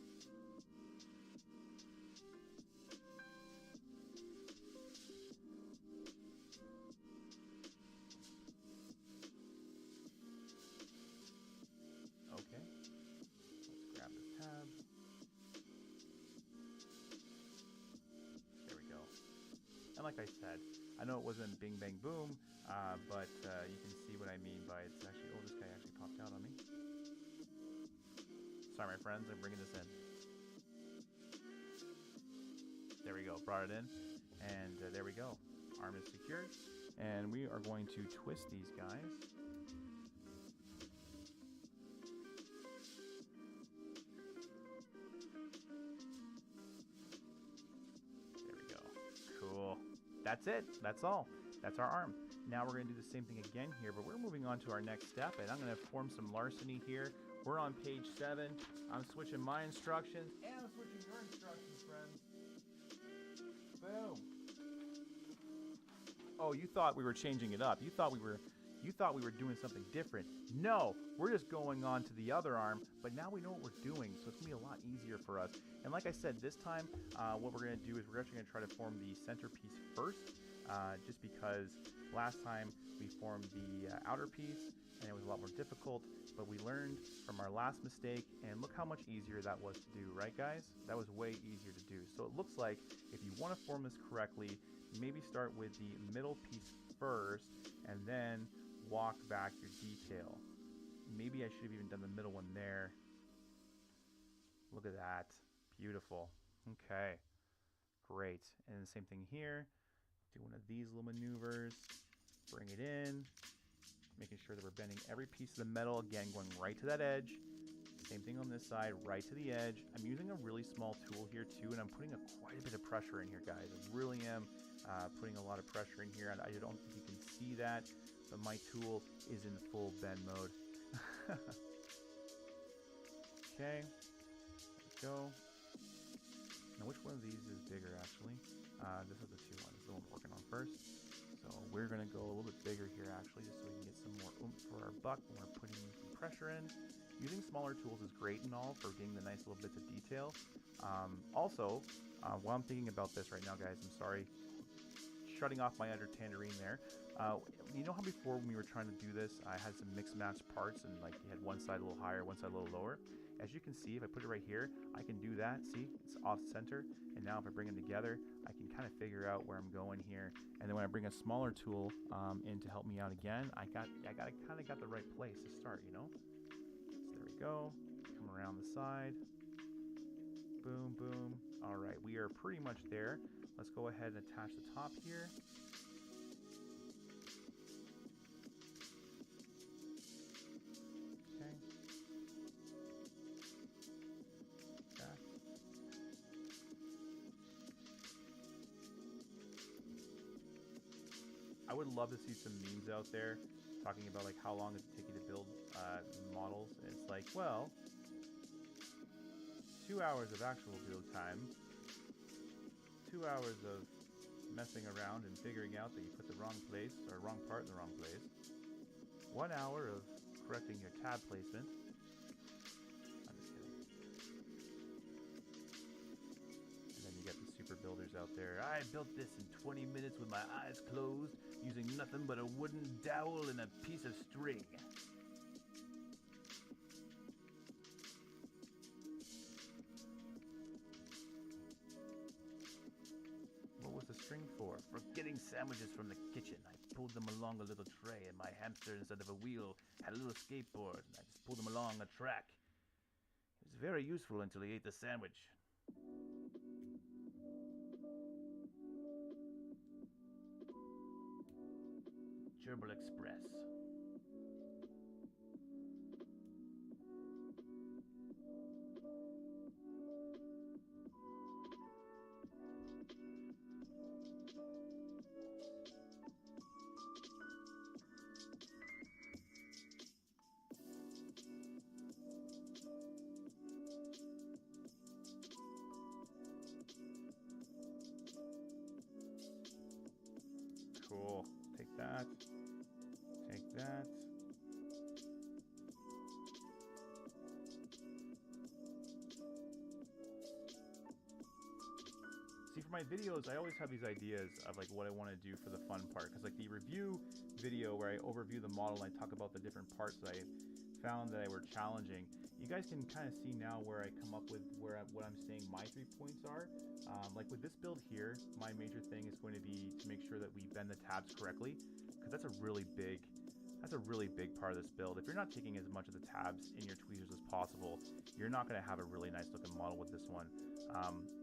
Speaker 1: Okay. Let's grab this tab. There we go. And like I said, I know it wasn't bing bang boom, but you can see what I mean by it's actually, oh, this guy actually popped out on me. Sorry, my friends, I'm bringing this in. There we go, brought it in, and there we go. Arm is secured, and we are going to twist these guys. There we go. Cool. That's it. That's all. That's our arm. Now we're going to do the same thing again here, but we're moving on to our next step, and I'm going to form some larceny here. We're on page 7. I'm switching my instructions, and I'm switching your instructions, friends. Boom. Oh, you thought we were changing it up. You thought we were doing something different. No, we're just going on to the other arm, but now we know what we're doing, so it's going to be a lot easier for us. And like I said, this time, what we're going to do is we're actually going to try to form the centerpiece first, just because last time we formed the outer piece, and it was a lot more difficult, but we learned from our last mistake, and look how much easier that was to do, right guys? That was way easier to do. So it looks like if you want to form this correctly, maybe start with the middle piece first, and then walk back your detail. Maybe I should have even done the middle one there. Look at that. Beautiful. Okay. Great. And the same thing here. Do one of these little maneuvers. Bring it in. Making sure that we're bending every piece of the metal. Again, going right to that edge. Same thing on this side, right to the edge. I'm using a really small tool here too, and I'm putting quite a bit of pressure in here, guys. I really am putting a lot of pressure in here. I don't think you can see that, but my tool is in full bend mode. Okay, there we go. Now, which one of these is bigger, actually? This is the 2-1. This is the one we're working on first. So we're going to go a little bit bigger here, actually, just so we can get some more oomph for our buck when we're putting some pressure in. Using smaller tools is great and all for getting the nice little bits of detail. Also, while I'm thinking about this right now, guys, I'm sorry, shutting off my under tangerine there. You know how before when we were trying to do this, I had some mix match parts and like you had one side a little higher, one side a little lower? As you can see, if I put it right here, I can do that. See, it's off center. And now if I bring them together, I can kind of figure out where I'm going here. And then when I bring a smaller tool in to help me out again, I kind of got the right place to start, you know? So there we go. Come around the side. Boom, boom. All right, we are pretty much there. Let's go ahead and attach the top here. Okay. Back. I would love to see some memes out there talking about like how long does it take you to build models. And it's like, well, 2 hours of actual build time, 2 hours of messing around and figuring out that you put the wrong place or wrong part in the wrong place, 1 hour of correcting your tab placement. I'm just kidding. And then you get the super builders out there. I built this in 20 minutes with my eyes closed, using nothing but a wooden dowel and a piece of string. For getting sandwiches from the kitchen. I pulled them along a little tray, and my hamster, instead of a wheel, had a little skateboard, and I just pulled them along a track. It was very useful until he ate the sandwich. Gerbil Express. Cool. Take that. Take that. See, for my videos, I always have these ideas of like what I want to do for the fun part. Because like the review video where I overview the model and I talk about the different parts that I found that were challenging, you guys can kind of see now where I come up with what I'm saying my 3 points are. Like with this build here, my major thing is going to be to make sure that we bend the tabs correctly, because that's a really big part of this build. If you're not taking as much of the tabs in your tweezers as possible, you're not going to have a really nice looking model with this one.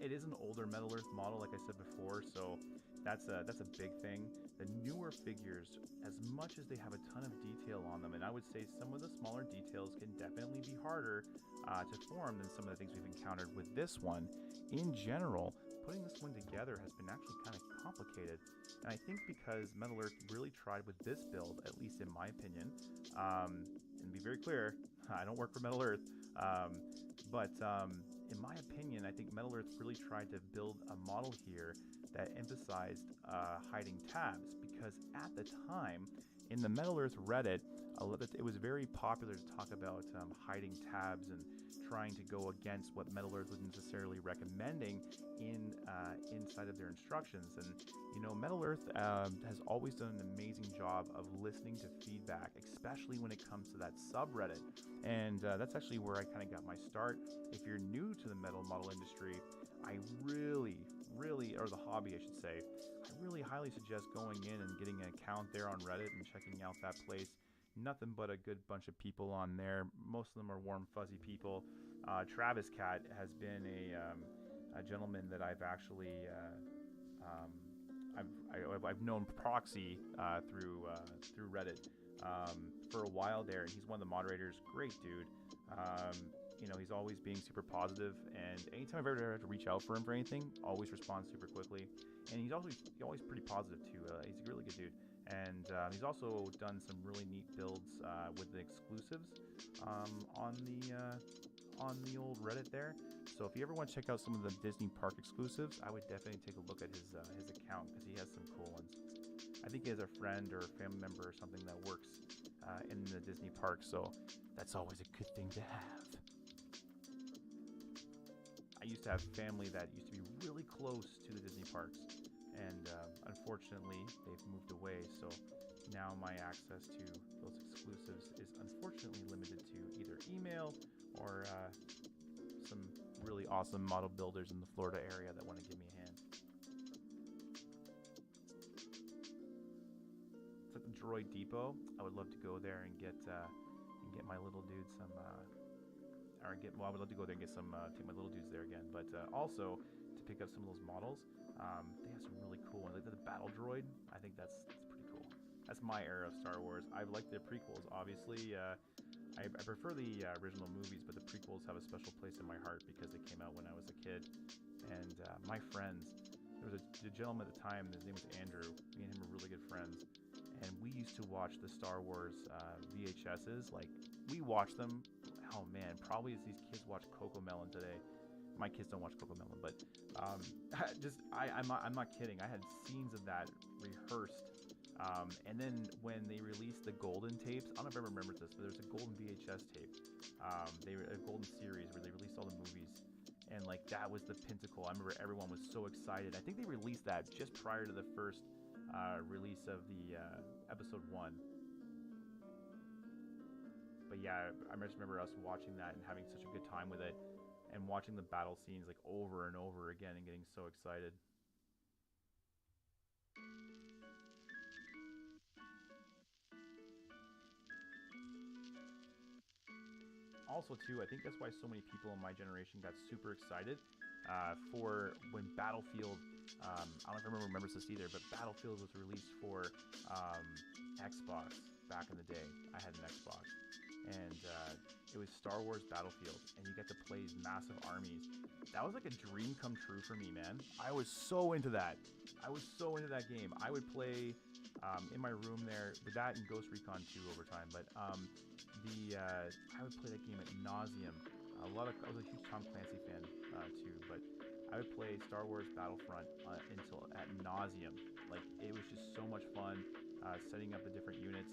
Speaker 1: It is an older Metal Earth model, like I said before, so that's a big thing. The newer figures, as much as they have a ton of detail on them, and I would say some of the smaller details can definitely be harder to form than some of the things we've encountered with this one. In general, putting this one together has been actually kind of complicated, and I think because Metal Earth really tried with this build, at least in my opinion, and be very clear, I don't work for Metal Earth, but in my opinion, I think Metal Earth really tried to build a model here that emphasized hiding tabs, because at the time, in the Metal Earth Reddit, it was very popular to talk about hiding tabs and trying to go against what Metal Earth was necessarily recommending inside of their instructions. And you know, Metal Earth has always done an amazing job of listening to feedback, especially when it comes to that subreddit. And that's actually where I kind of got my start. If you're new to the metal model industry, I really, or the hobby I should say, I really highly suggest going in and getting an account there on Reddit and checking out that place. Nothing but a good bunch of people on there. Most of them are warm, fuzzy people. Travis Cat has been a gentleman that I've actually I've known proxy through Reddit for a while there, and he's one of the moderators. Great dude. You know, he's always being super positive, and anytime I've ever had to reach out for him for anything, always responds super quickly. And he's always pretty positive too. He's a really good dude, and he's also done some really neat builds with the exclusives on the old Reddit there. So if you ever want to check out some of the Disney Park exclusives, I would definitely take a look at his account because he has some cool ones. I think he has a friend or a family member or something that works in the Disney park, so that's always a good thing to have. I used to have family that used to be really close to the Disney parks, and unfortunately they've moved away, so now my access to those exclusives is unfortunately limited to either email or some really awesome model builders in the Florida area that want to give me a hand. It's like the Droid Depot. I would love to go there and get my little dude some I would love to go there and get some take my little dudes there again, but also to pick up some of those models. They have some really cool ones. Like the Battle Droid. I think that's pretty cool. That's my era of Star Wars. I like the prequels, obviously. I prefer the original movies, but the prequels have a special place in my heart because they came out when I was a kid. And my friends, there was a gentleman at the time, his name was Andrew. Me and him were really good friends. And we used to watch the Star Wars VHSs. Like, we watched them, oh man, probably as these kids watch Cocomelon today. My kids don't watch Cocomelon, but I'm not kidding. I had scenes of that rehearsed. And then when they released the golden tapes, I don't know if everyone remembers this, but there's a golden VHS tape. A golden series where they released all the movies, and like that was the pinnacle. I remember everyone was so excited. I think they released that just prior to the first release of the episode 1. But yeah, I just remember us watching that and having such a good time with it, and watching the battle scenes like over and over again and getting so excited. Also, too, I think that's why so many people in my generation got super excited for when Battlefield, I don't know if everyone remembers this either, but Battlefield was released for Xbox back in the day. I had an Xbox, and it was Star Wars Battlefield, and you get to play these massive armies. That was like a dream come true for me, man. I was so into that. I was so into that game. I would play in my room there with that and Ghost Recon 2 over time, but I would play that game at nauseum. I was a huge Tom Clancy fan too, but I would play Star Wars Battlefront until at nauseum. Like, it was just so much fun setting up the different units,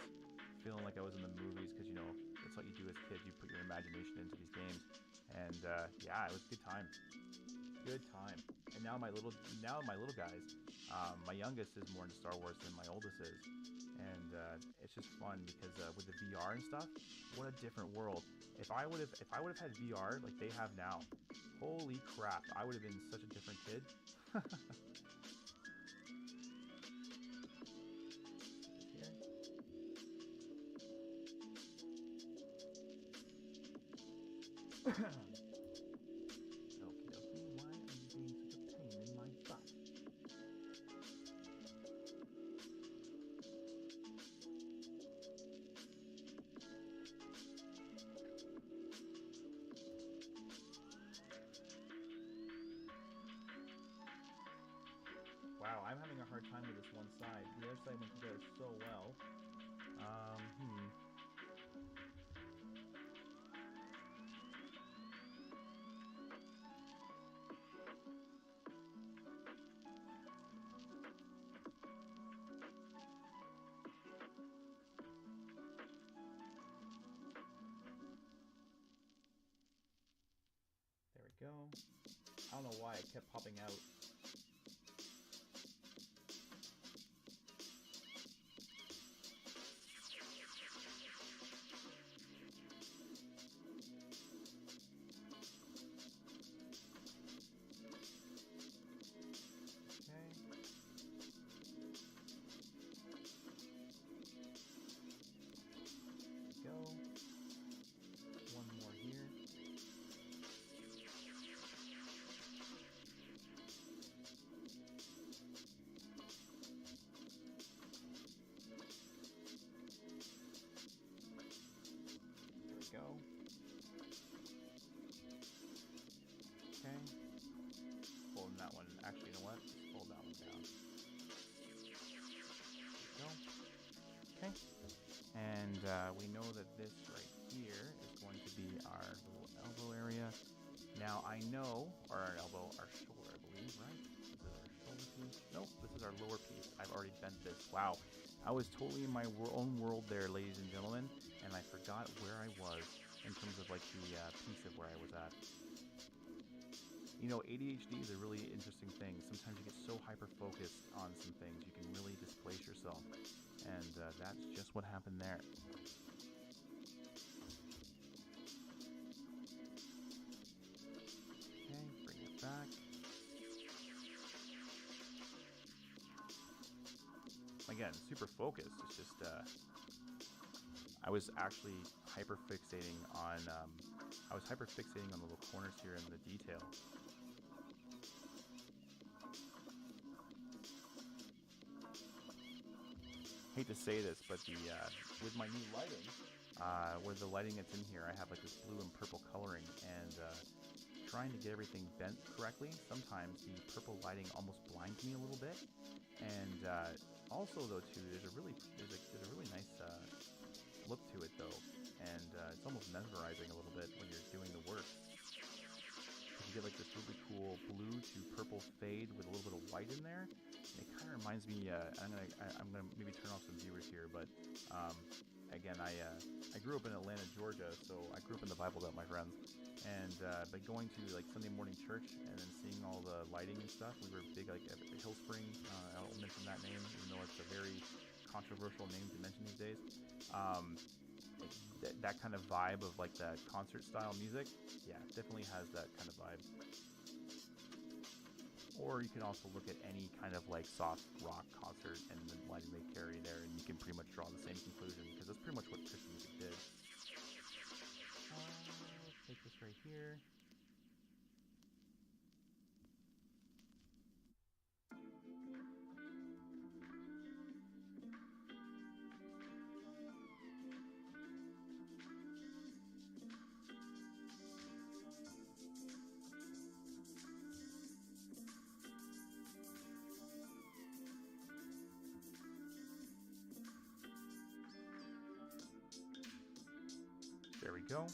Speaker 1: feeling like I was in the movies, because you know that's what you do as kids. You put your imagination into these games, and yeah, it was a good time. Good time. And now my little guys, my youngest is more into Star Wars than my oldest is. And it's just fun because with the VR and stuff, what a different world. If I would have had VR like they have now, holy crap, I would have been such a different kid. Wow, I'm having a hard time with this one side. The other side went together so well. There we go. I don't know why it kept popping out. And we know that this right here is going to be our little elbow area. Now I know, or our elbow, our shoulder, I believe, right? This is our shoulder piece. Nope, this is our lower piece. I've already bent this. Wow. I was totally in my own world there, ladies and gentlemen, and I forgot where I was in terms of like the piece of where I was at. You know, ADHD is a really interesting thing. Sometimes you get so hyper-focused on some things, you can really displace yourself. And that's just what happened there. Okay, bring it back. Again, super focused. It's just, I was actually hyper-fixating on, the little corners here and the detail. Hate to say this, but the with my new lighting, with the lighting that's in here, I have like this blue and purple coloring, and trying to get everything bent correctly, sometimes the purple lighting almost blinds me a little bit. And also, though, too, there's a really nice look to it, though, and it's almost mesmerizing a little bit when you're doing the work. You get like this really cool blue to purple fade with a little bit of white in there. And it kind of reminds me. I'm gonna maybe turn off some viewers here, but again, I grew up in Atlanta, Georgia, so I grew up in the Bible Belt, my friends. And by going to like Sunday morning church and then seeing all the lighting and stuff, we were big like at Hill Spring. I won't mention that name, even though it's a very controversial name to mention these days. That kind of vibe of like that concert style music, yeah, definitely has that kind of vibe. Or you can also look at any kind of like soft rock concert and the lighting they carry there, and you can pretty much draw the same conclusion, because that's pretty much what Christian music did. Let's take this right here. There we go.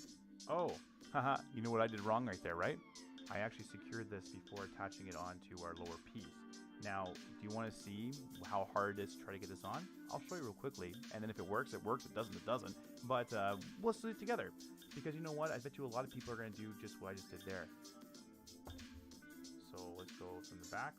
Speaker 1: Oh, haha, you know what I did wrong right there, right? I actually secured this before attaching it onto our lower piece. Now, do you want to see how hard it is to try to get this on? I'll show you real quickly, and then if it works, it works. It doesn't, it doesn't. But let's do it together, because you know what? I bet you a lot of people are going to do just what I just did there. So let's go from the back.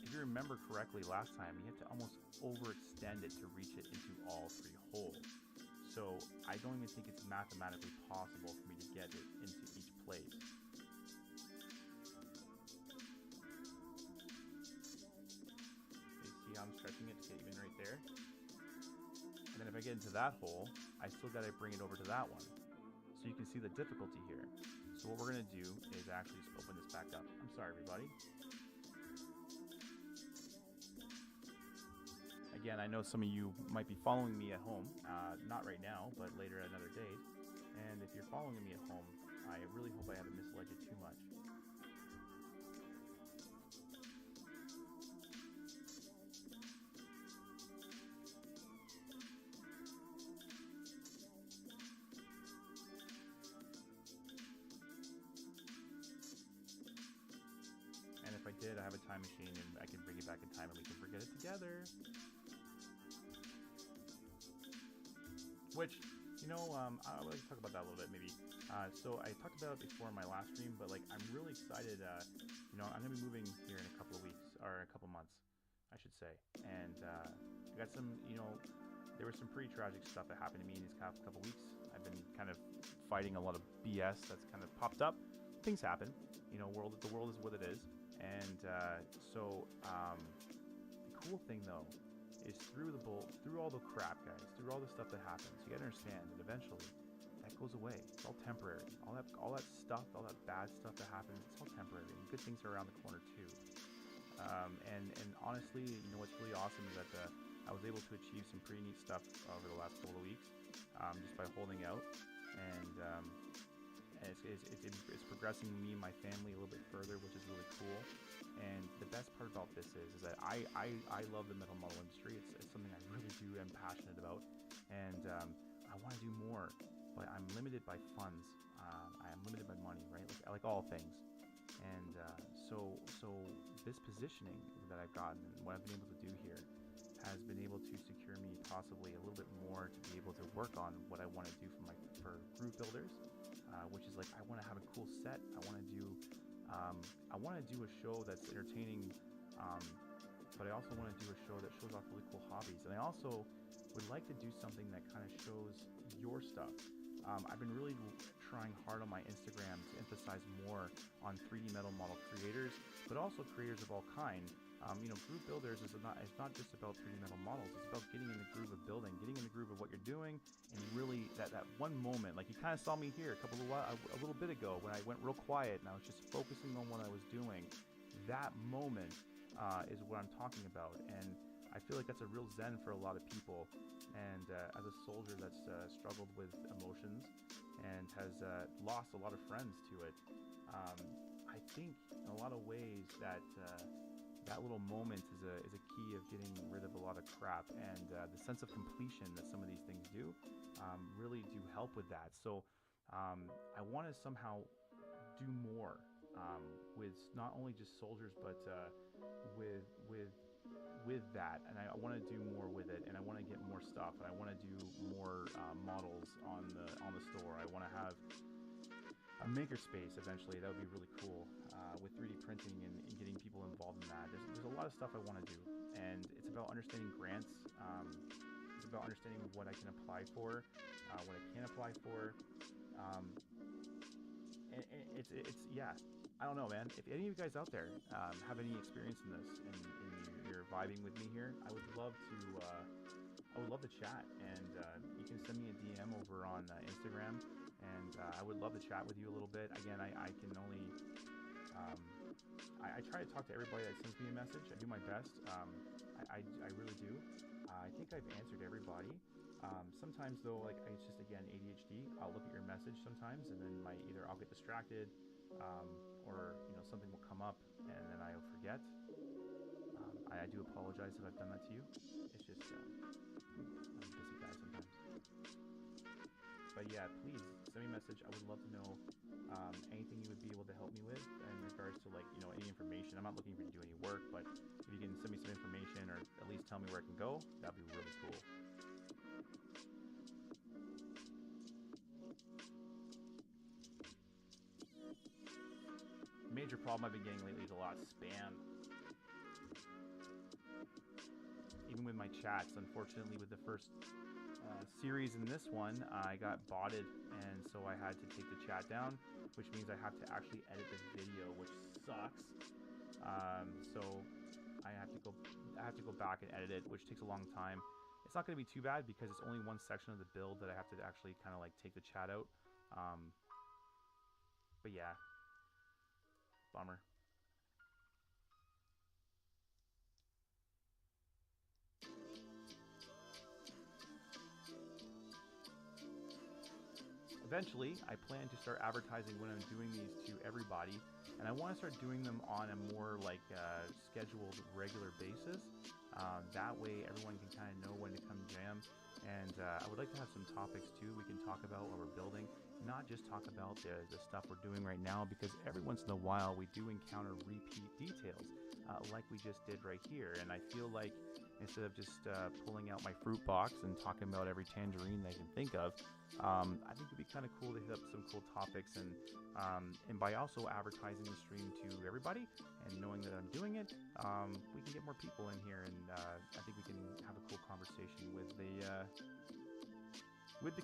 Speaker 1: If you remember correctly last time, you have to almost overextend it to reach it into all three holes. So I don't even think it's mathematically possible for me to get it into each place. You see how I'm stretching it to get even right there? And then if I get into that hole, I still got to bring it over to that one. So you can see the difficulty here. So what we're going to do is actually just open this back up. I'm sorry, everybody. Again, I know some of you might be following me at home, not right now, but later at another date. And if you're following me at home, I really hope I haven't misled you too much. And if I did, I have a time machine and I can bring it back in time and we can forget it together. Which, you know, I would like to talk about that a little bit, maybe. So I talked about it before in my last stream, but like I'm really excited. You know, I'm gonna be moving here in a couple of weeks, or a couple months, I should say. And I got some, you know, there was some pretty tragic stuff that happened to me in these couple weeks. I've been kind of fighting a lot of BS that's kind of popped up. Things happen, you know. The world is what it is. And so the cool thing though is through all the crap, guys, through all the stuff that happens, you gotta understand that eventually that goes away. It's all temporary. All that stuff, all that bad stuff that happens, it's all temporary. And good things are around the corner too. And honestly, you know what's really awesome is that I was able to achieve some pretty neat stuff over the last couple of weeks, just by holding out and it's progressing me and my family a little bit further, which is really cool. And the best part about this is that I love the metal model industry. It's something I really do am passionate about, and I want to do more, but I'm limited by funds. I am limited by money, right? Like all things. And so this positioning that I've gotten and what I've been able to do here has been able to secure me possibly a little bit more to be able to work on what I want to do for group builders, which is like I want to have a cool set. I want to do a show that's entertaining, but I also want to do a show that shows off really cool hobbies. And I also would like to do something that kind of shows your stuff. I've been really trying hard on my Instagram to emphasize more on 3D metal model creators, but also creators of all kind. Group builders is not just about 3D metal models. It's about getting in the groove of building, getting in the groove of what you're doing, and really that one moment. Like you kind of saw me here a little bit ago when I went real quiet and I was just focusing on what I was doing. That moment is what I'm talking about, and I feel like that's a real zen for a lot of people. And as a soldier that's struggled with emotions and has lost a lot of friends to it, I think in a lot of ways that little moment is a key of getting rid of a lot of crap, and the sense of completion that some of these things do really do help with that. So I want to somehow do more with not only just soldiers, but with that, and I want to do more with it, and I want to get more stuff, and I want to do more models on the store. I want to have a makerspace eventually. That would be really cool with 3D printing and getting people involved in that. There's a lot of stuff I want to do, and it's about understanding grants. It's about understanding what I can apply for, what I can't apply for. And it's yeah. I don't know, man. If any of you guys out there have any experience in this, and you're vibing with me here, I would love to chat. And you can send me a DM over on Instagram, and I would love to chat with you a little bit. Again, I can only I try to talk to everybody that sends me a message. I do my best. I really do. I think I've answered everybody. Sometimes though, like it's just again ADHD. I'll look at your message sometimes, and then either I'll get distracted, or something will come up, and then I'll forget. I do apologize if I've done that to you. It's just I'm a busy guy sometimes. But yeah, please send me a message. I would love to know anything you would be able to help me with in regards to any information. I'm not looking for you to do any work, but if you can send me some information or at least tell me where I can go, that'd be really cool. Major problem I've been getting lately is a lot of spam. Even with my chats, unfortunately, with the first series in this one, I got botted, and so I had to take the chat down, which means I have to actually edit the video, which sucks. So I have to go back and edit it, which takes a long time. It's not going to be too bad because it's only one section of the build that I have to actually kind of take the chat out. But yeah, bummer. Eventually, I plan to start advertising when I'm doing these to everybody, and I want to start doing them on a more scheduled, regular basis. That way, everyone can kind of know when to come jam. And I would like to have some topics too we can talk about while we're building, not just talk about the stuff we're doing right now, because every once in a while we do encounter repeat details, like we just did right here. And I feel like instead of just pulling out my fruit box and talking about every tangerine I can think of, I think it'd be kind of cool to hit up some cool topics, and by also advertising the stream to everybody and knowing that I'm doing it, we can get more people in here, and I think we can have a cool conversation with the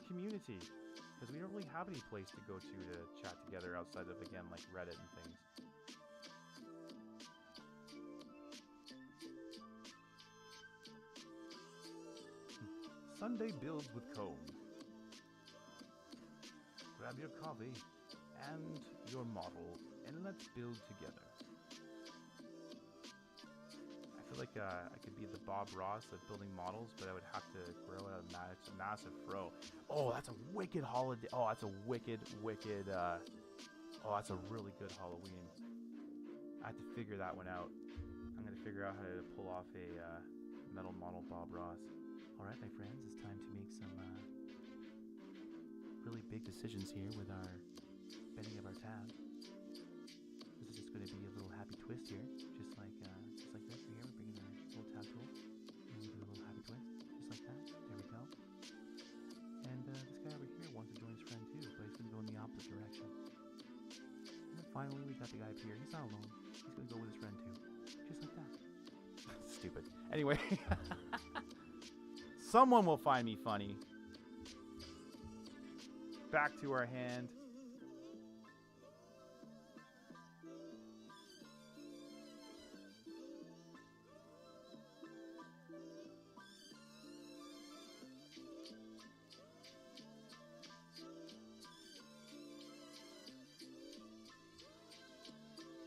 Speaker 1: community, because we don't really have any place to go to chat together outside of, again, like Reddit and things. Sunday builds with Cone. Grab your coffee and your model, and let's build together. I feel feel like I could be the Bob Ross of building models, but I would have to grow out a massive fro. Oh, that's a wicked holiday. Oh, that's a wicked. Oh, that's a really good Halloween. I have to figure that one out. I'm going to figure out how to pull off a metal model Bob Ross. All right, my friends, it's time to make some really big decisions here with our bending of our tab. This is just going to be a little happy twist here, just like this. Right here, we're bringing our little tab tool, and we do a little happy twist, just like that. There we go. And this guy over here wants to join his friend too, but he's going to go in the opposite direction. And then finally, we got the guy up here. He's not alone. He's going to go with his friend too, just like that. Stupid. Anyway, someone will find me funny. Back to our hand.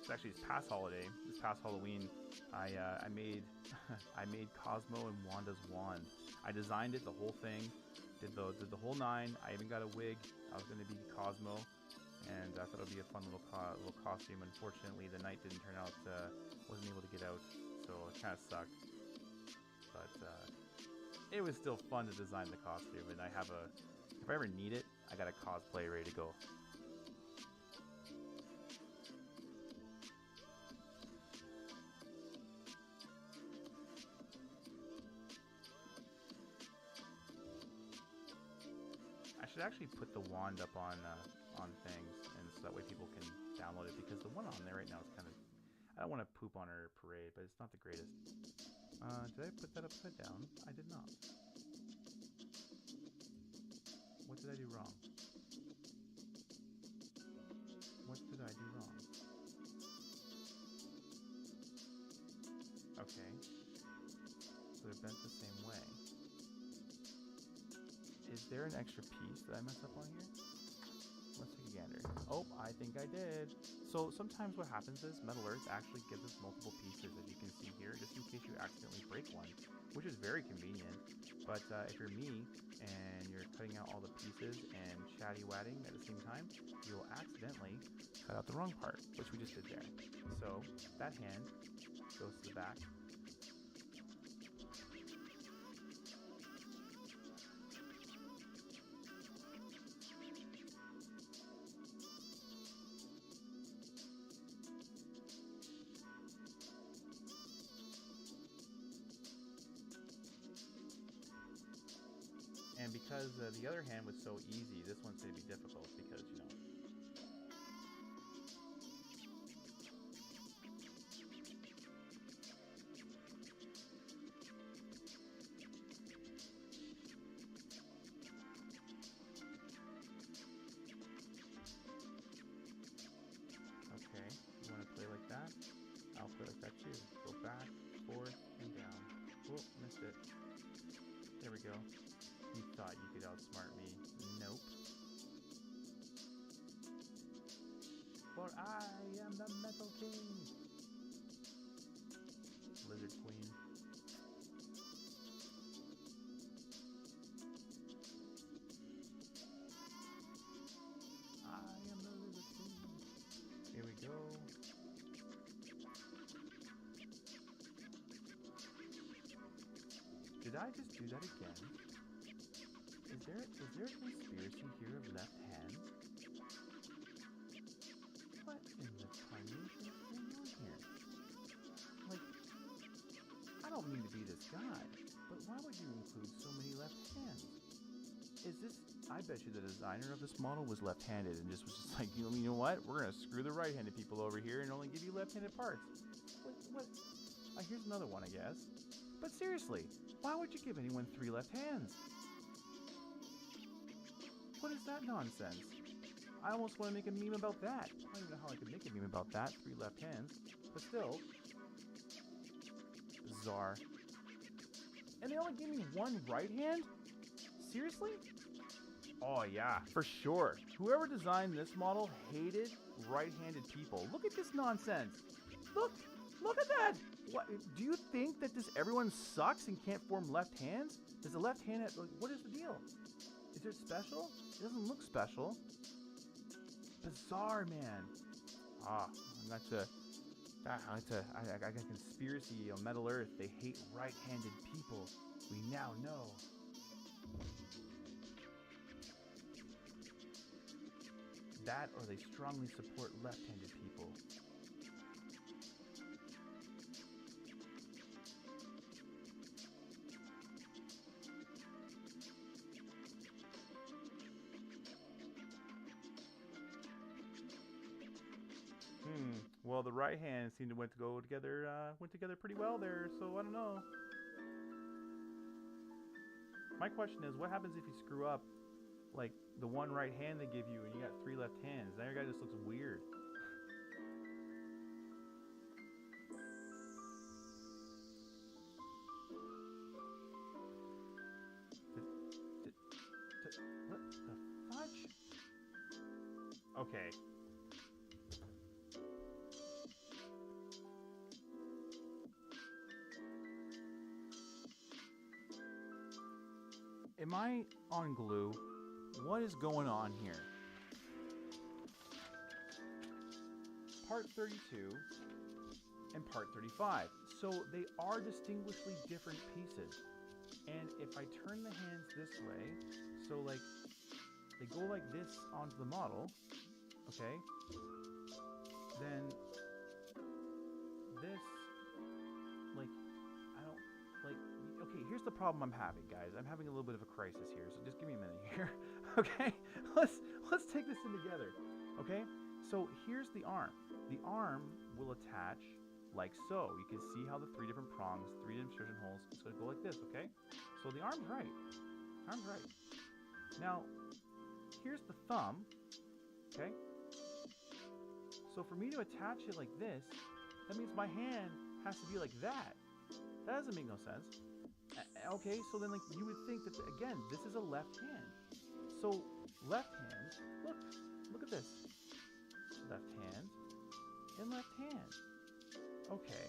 Speaker 1: It's actually this past holiday, this past Halloween, I made I made Cosmo and Wanda's wand. I designed it, the whole thing. Did the whole nine. I even got a wig. I was going to be Cosmo, and I thought it would be a fun little costume. Unfortunately, the night didn't turn out. Wasn't able to get out, so it kind of sucked. But it was still fun to design the costume, and I have if I ever need it, I got a cosplay ready to go. I should actually put the wand up on things, and so that way people can download it, because the one on there right now is kind of, I don't want to poop on her parade, but it's not the greatest. Did I put that upside down? I did not. What did I do wrong? What did I do wrong? Okay. So they're bent the same way. Is there an extra piece that I messed up on here? Let's take a gander. Oh, I think I did. So sometimes what happens is Metal Earth actually gives us multiple pieces, as you can see here, just in case you accidentally break one, which is very convenient. But if you're me and you're cutting out all the pieces and chatty-watting at the same time, you'll accidentally cut out the wrong part, which we just did there. So that hand goes to the back. And because the other hand was so easy, this one's going to be difficult because, you know. Okay, you want to play like that? I'll play like that too. Go back, forth, and down. Oh, missed it. There we go. You thought you could outsmart me. Nope. For I am the Metal King. Lizard Queen. I am the Lizard Queen. Here we go. Did I just do that again? Is there a conspiracy here of left hands? What in the carnation is going on here? Like, I don't mean to be this guy, but why would you include so many left hands? Is this, I bet you the designer of this model was left-handed and just was just like, you know what? We're going to screw the right-handed people over here and only give you left-handed parts. What? Here's another one, I guess. But seriously, why would you give anyone 3 left hands? What is that nonsense? I almost want to make a meme about that. I don't even know how I could make a meme about that. 3 left hands. But still. Bizarre. And they only gave me 1 right hand? Seriously? Oh yeah, for sure. Whoever designed this model hated right-handed people. Look at this nonsense. Look at that. What do you think that everyone sucks and can't form left hands? Does the left hand what is the deal? Is it special? It doesn't look special. Bizarre, man. I got a conspiracy on Metal Earth. They hate right-handed people. We now know. That or they strongly support left-handed people. Well, the right hand seemed to went together pretty well there, so I don't know. My question is, what happens if you screw up, like, the one right hand they give you and you got 3 left hands? Now your guy just looks weird. What the fudge? Okay. Am I on glue? What is going on here? Part 32 and part 35. So they are distinguishedly different pieces. And if I turn the hands this way, so like they go like this onto the model, okay? Then this, like, I don't, like, okay, here's the problem I'm having, guys. I'm having a little bit of a crisis here, so just give me a minute here. Okay, let's take this in together. Okay, so here's the arm. The arm will attach like so. You can see how the 3 different prongs, 3 insertion holes. It's going to go like this. Okay, so the arm's right. Arm's right. Now, here's the thumb. Okay, so for me to attach it like this, that means my hand has to be like that. That doesn't make no sense. Okay, so then like you would think that again, this is a left hand. So left hand, look at this. Left hand and left hand. Okay.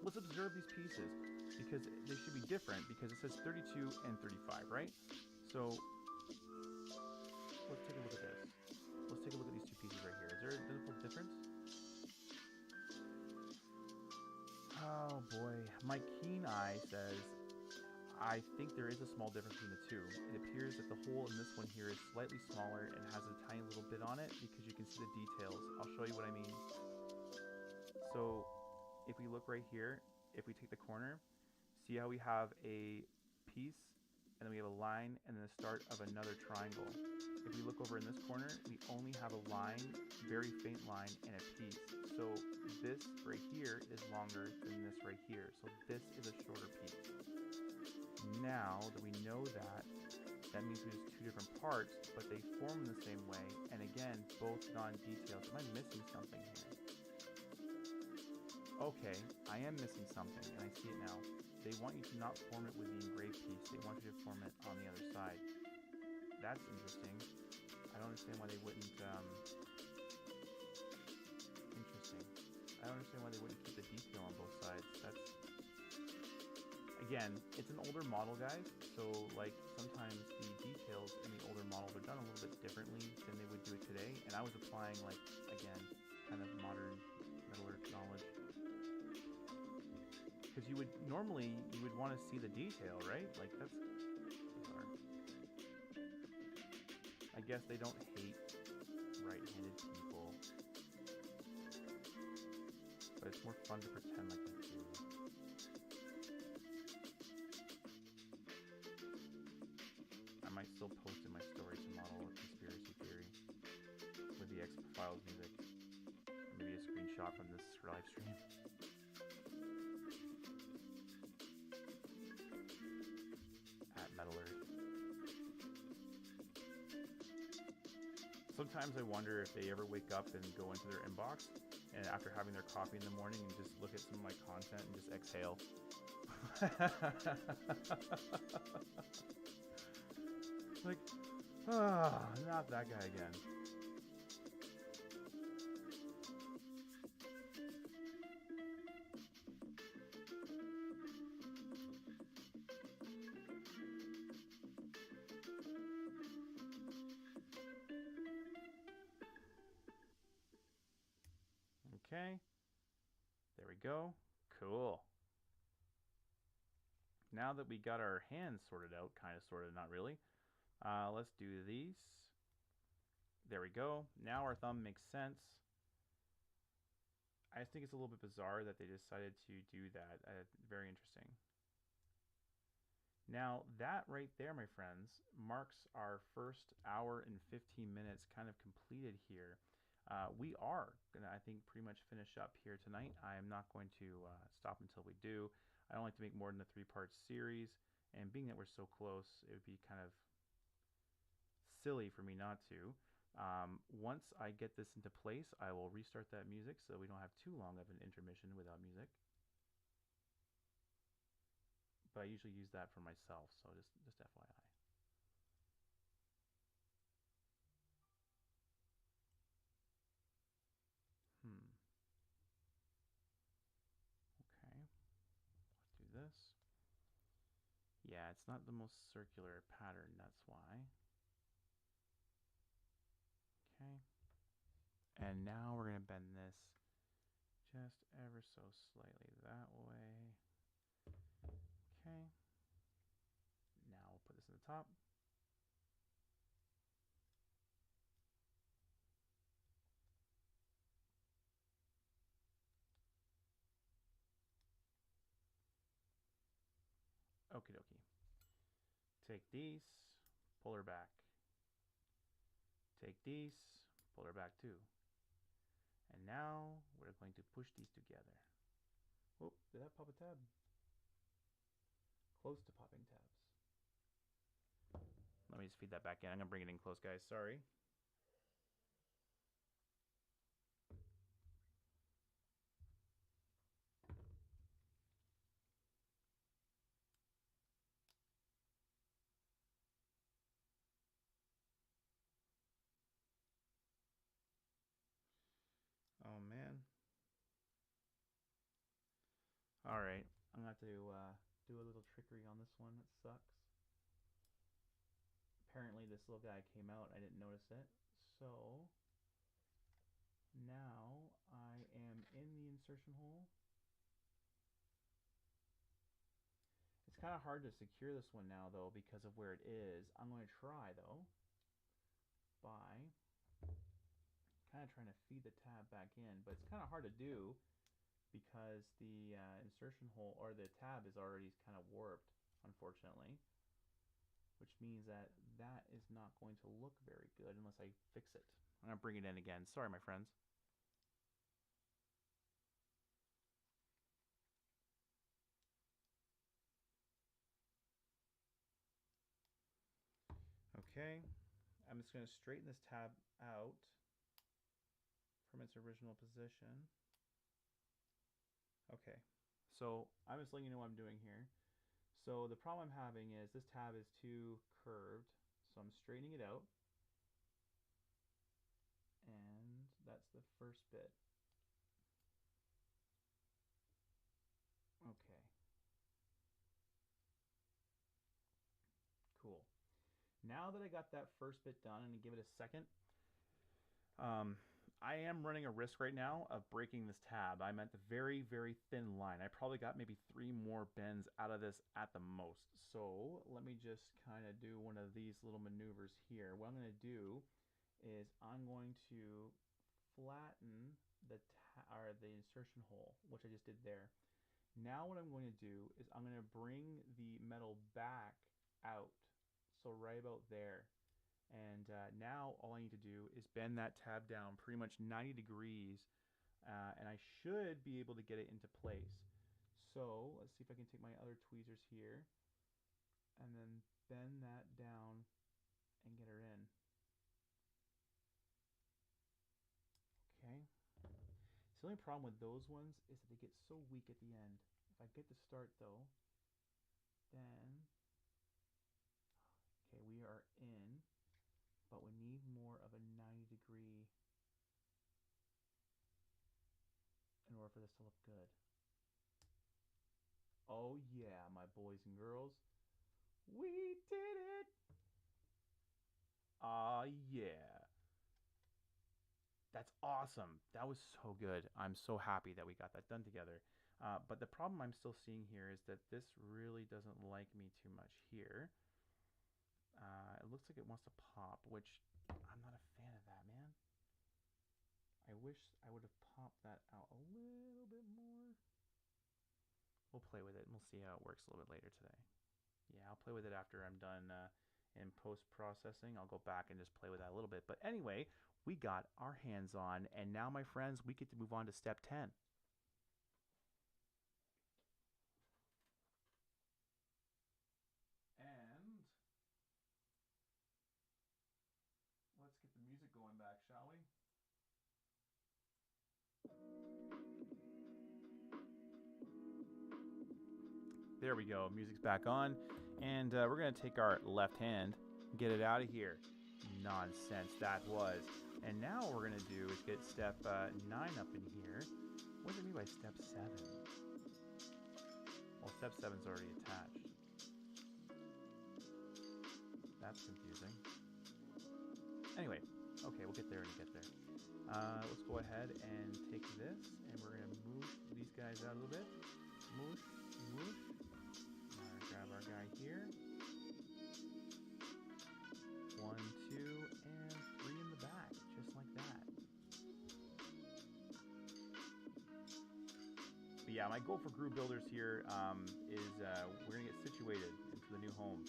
Speaker 1: Let's observe these pieces because they should be different because it says 32 and 35, right? So let's take a look at this. Let's take a look at these 2 pieces right here. Is there a notable difference? Oh boy, my keen eye says, I think there is a small difference between the 2. It appears that the hole in this one here is slightly smaller and has a tiny little bit on it because you can see the details. I'll show you what I mean. So if we look right here, if we take the corner, see how we have a piece and then we have a line and then the start of another triangle. If we look over in this corner, we only have a line, very faint line, and a piece. So this right here is longer than this right here. So this is a shorter piece. Now that we know that, that means there's 2 different parts, but they form the same way. And again, both non-detailed. Am I missing something here? Okay, I am missing something, and I see it now. They want you to not form it with the engraved piece. They want you to form it on the other side. That's interesting. I don't understand why they wouldn't, interesting. I don't understand why they wouldn't keep the detail on both sides. That's, again, it's an older model, guys, so, like, sometimes the details in the older models are done a little bit differently than they would do it today, and I was applying, like, again, kind of modern Metal Earth knowledge. Because you would want to see the detail, right? Like, that's bizarre. I guess they don't hate right-handed people, but it's more fun to pretend like they do. I might still post in my story to model a conspiracy theory with the X-Files music. Or maybe a screenshot from this live stream. Sometimes I wonder if they ever wake up and go into their inbox and after having their coffee in the morning and just look at some of my content and just exhale. Like, not that guy again. Okay. There we go. Cool. Now that we got our hands sorted out, kind of sorted, not really, let's do these. There we go. Now our thumb makes sense. I just think it's a little bit bizarre that they decided to do that. Very interesting. Now that right there, my friends, marks our first hour and 15 minutes kind of completed here. We are going to, I think, pretty much finish up here tonight. I am not going to stop until we do. I don't like to make more than a 3-part series, and being that we're so close, it would be kind of silly for me not to. Once I get this into place, I will restart that music so we don't have too long of an intermission without music. But I usually use that for myself, so just FYI. Okay, let's do this. Yeah, it's not the most circular pattern, that's why. Okay. And now we're going to bend this just ever so slightly that way. Okay. Now we'll put this in the top. Okie dokie. Take these, pull her back. Take these, pull her back too. And now we're going to push these together. Oh, did that pop a tab? Close to popping tabs. Let me just feed that back in. I'm going to bring it in close, guys. Sorry. Oh, man. All right. I'm going to have to do a little trickery on this one. It sucks. Apparently, this little guy came out. I didn't notice it. So now I am in the insertion hole. It's kind of hard to secure this one now, though, because of where it is. I'm going to try, though, by kind of trying to feed the tab back in. But it's kind of hard to do because the insertion hole, or the tab, is already kind of warped, unfortunately. Which means that that is not going to look very good unless I fix it. I'm going to bring it in again. Sorry, my friends. Okay, I'm just going to straighten this tab out from its original position. Okay, so I'm just letting you know what I'm doing here. So the problem I'm having is this tab is too curved, so I'm straightening it out. And that's the first bit. Okay. Cool. Now that I got that first bit done, and give it a second, I am running a risk right now of breaking this tab. I'm at the very, very thin line. I probably got maybe 3 more bends out of this at the most. So let me just kind of do one of these little maneuvers here. What I'm going to do is I'm going to flatten the insertion hole, which I just did there. Now what I'm going to do is I'm going to bring the metal back out, so right about there. And now all I need to do is bend that tab down pretty much 90 degrees, and I should be able to get it into place. So let's see if I can take my other tweezers here and then bend that down and get her in. Okay. So the only problem with those ones is that they get so weak at the end. If I get to start though, then okay, we are in, but we need more of a 90-degree in order for this to look good. Oh yeah, my boys and girls, we did it! Ah yeah. That's awesome. That was so good. I'm so happy that we got that done together. But the problem I'm still seeing here is that this really doesn't like me too much here. It looks like it wants to pop, which I'm not a fan of that, man. I wish I would have popped that out a little bit more. We'll play with it and we'll see how it works a little bit later today. Yeah, I'll play with it after I'm done in post-processing. I'll go back and just play with that a little bit. But anyway, we got our hands on, and now, my friends, we get to move on to step 10. And let's get the music going back, shall we? There we go. Music's back on. And we're going to take our left hand and get it out of here. Nonsense that was. And now what we're going to do is get step 9 up in here. What does it mean by step 7? Well, step 7's already attached. That's confusing. Anyway, okay, we'll get there when we get there. Let's go ahead and take this, and we're going to move these guys out a little bit. Move, move. Grab our guy here. 1, 2, and 3 in the back, just like that. But yeah, my goal for Groove Builders here is we're going to get situated into the new home.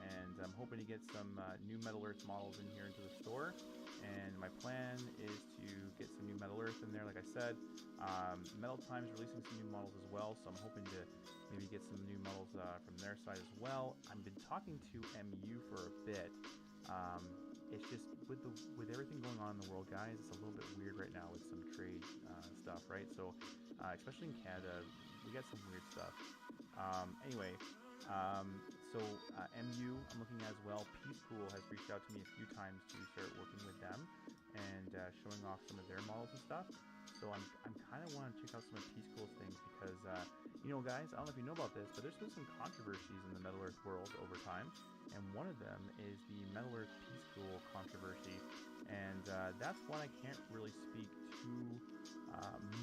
Speaker 1: And I'm hoping to get some new Metal Earth models in here into the store. And my plan is to get some new Metal Earth in there, like I said. Metal Time's releasing some new models as well, so I'm hoping to maybe get some new models from their side as well. I've been talking to MU for a bit. It's just with everything going on in the world, guys, it's a little bit weird right now with some trade stuff, right? So, especially in Canada, we got some weird stuff. Anyway. MU, I'm looking at as well. Peace Cool has reached out to me a few times to start working with them and showing off some of their models and stuff. So I'm kind of want to check out some of Peace Cool's things because, you know, guys, I don't know if you know about this, but there's been some controversies in the Metal Earth world over time, and one of them is the Metal Earth Peace Cool controversy, and that's one I can't really speak too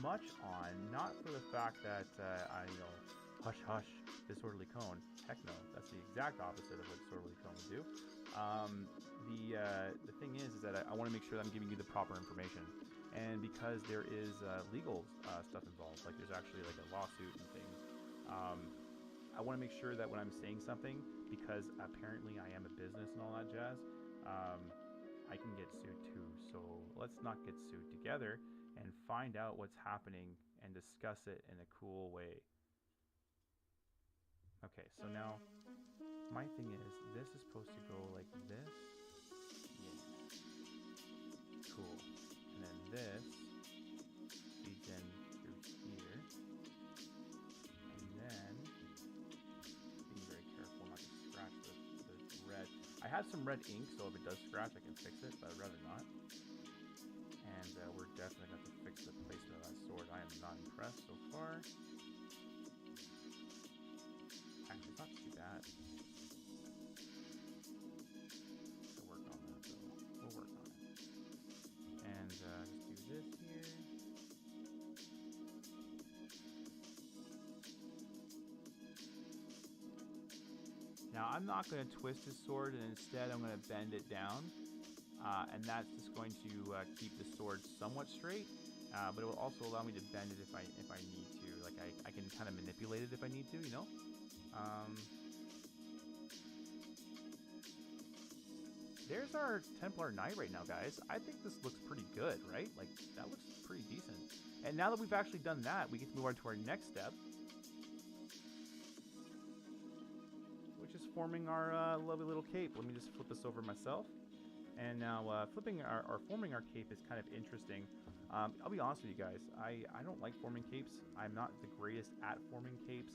Speaker 1: much on. Not for the fact that hush hush, Disorderly Cone. Heck no, that's the exact opposite of what Disorderly Cone would do. The thing is that I want to make sure that I'm giving you the proper information, and because there is legal stuff involved, like there's actually like a lawsuit and things. I want to make sure that when I'm saying something, because apparently I am a business and all that jazz, I can get sued too. So let's not get sued together and find out what's happening and discuss it in a cool way. Okay, so now my thing is this is supposed to go like this. Yeah. Cool. And then this feeds in through here. And then be very careful not to scratch the red. I have some red ink, so if it does scratch I can fix it, but I'd rather not. And we're definitely going to have to fix the placement of that sword. I am not impressed so far. Actually, it's not too bad. We'll work on that, though. We'll work on it. And just do this here. Now, I'm not going to twist this sword, and instead I'm going to bend it down. And that's just going to keep the sword somewhat straight. But it will also allow me to bend it if I need to. Like, I can kind of manipulate it if I need to, you know? There's our Templar Knight right now, guys. I think this looks pretty good, right? Like, that looks pretty decent. And now that we've actually done that, we get to move on to our next step, which is forming our lovely little cape. Let me just flip this over myself. And now forming our cape is kind of interesting. I'll be honest with you guys. I don't like forming capes. I'm not the greatest at forming capes.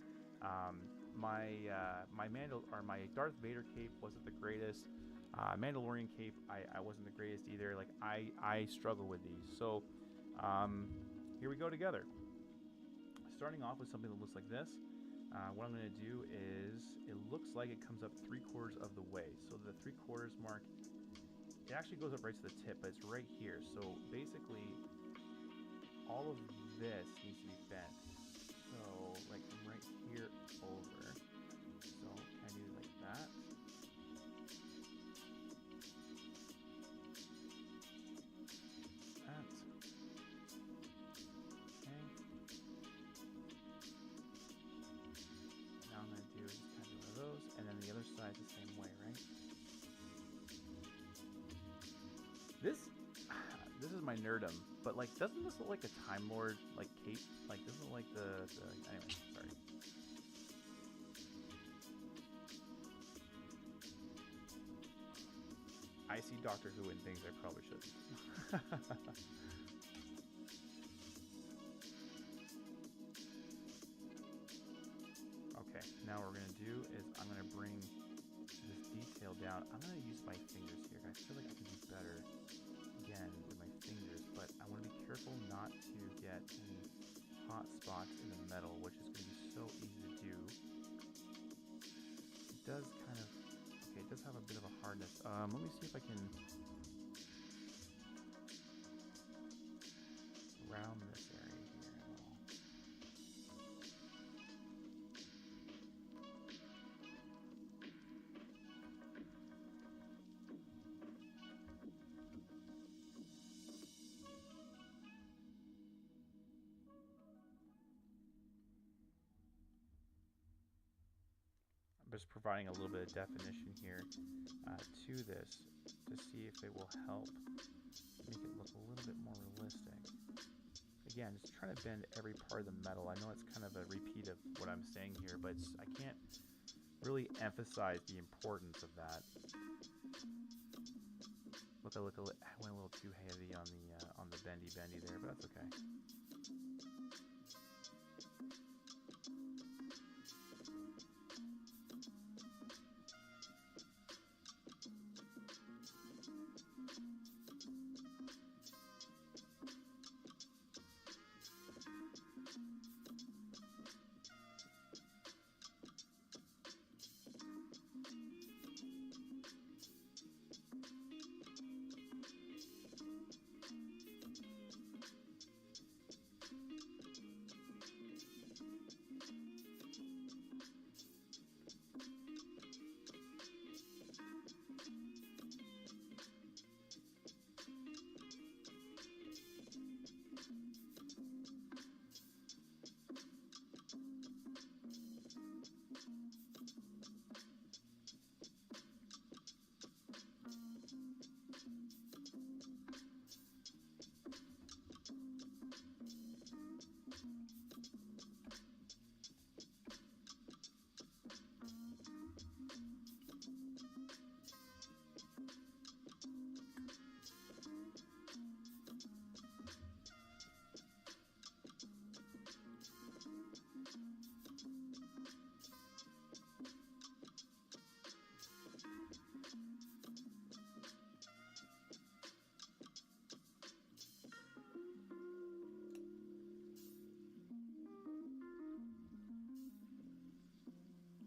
Speaker 1: My Darth Vader cape wasn't the greatest. Mandalorian cape, I wasn't the greatest either. Like I struggle with these. So here we go together. Starting off with something that looks like this. What I'm going to do is, it looks like it comes up 3/4 of the way. So the 3/4 mark it actually goes up right to the tip, but it's right here. So basically, all of this needs to be bent. So like from right here over. So can I do it like that? That. Okay. Now I'm gonna do is just kind of do one of those, and then the other side the same way, right? This is my nerdum, but like, doesn't this look like a Time Lord like cape? Like, doesn't it like the anyway? Sorry. I see Doctor Who in things I probably shouldn't. Okay, now what we're gonna do is I'm gonna bring this detail down. I'm gonna use my fingers here. I feel like I can do better again with my fingers, but I want to be careful not to get any hot spots in the metal, which is going to be so easy to do. It does kind of, okay, it does have a bit of a hardness. Let me see if I can round this area here at all. I'm just providing a little bit of definition here to this to see if it will help make it look a little bit more realistic. Again, just trying to bend every part of the metal. I know it's kind of a repeat of what I'm saying here, but I can't really emphasize the importance of that. I went a little too heavy on the bendy there, but that's okay.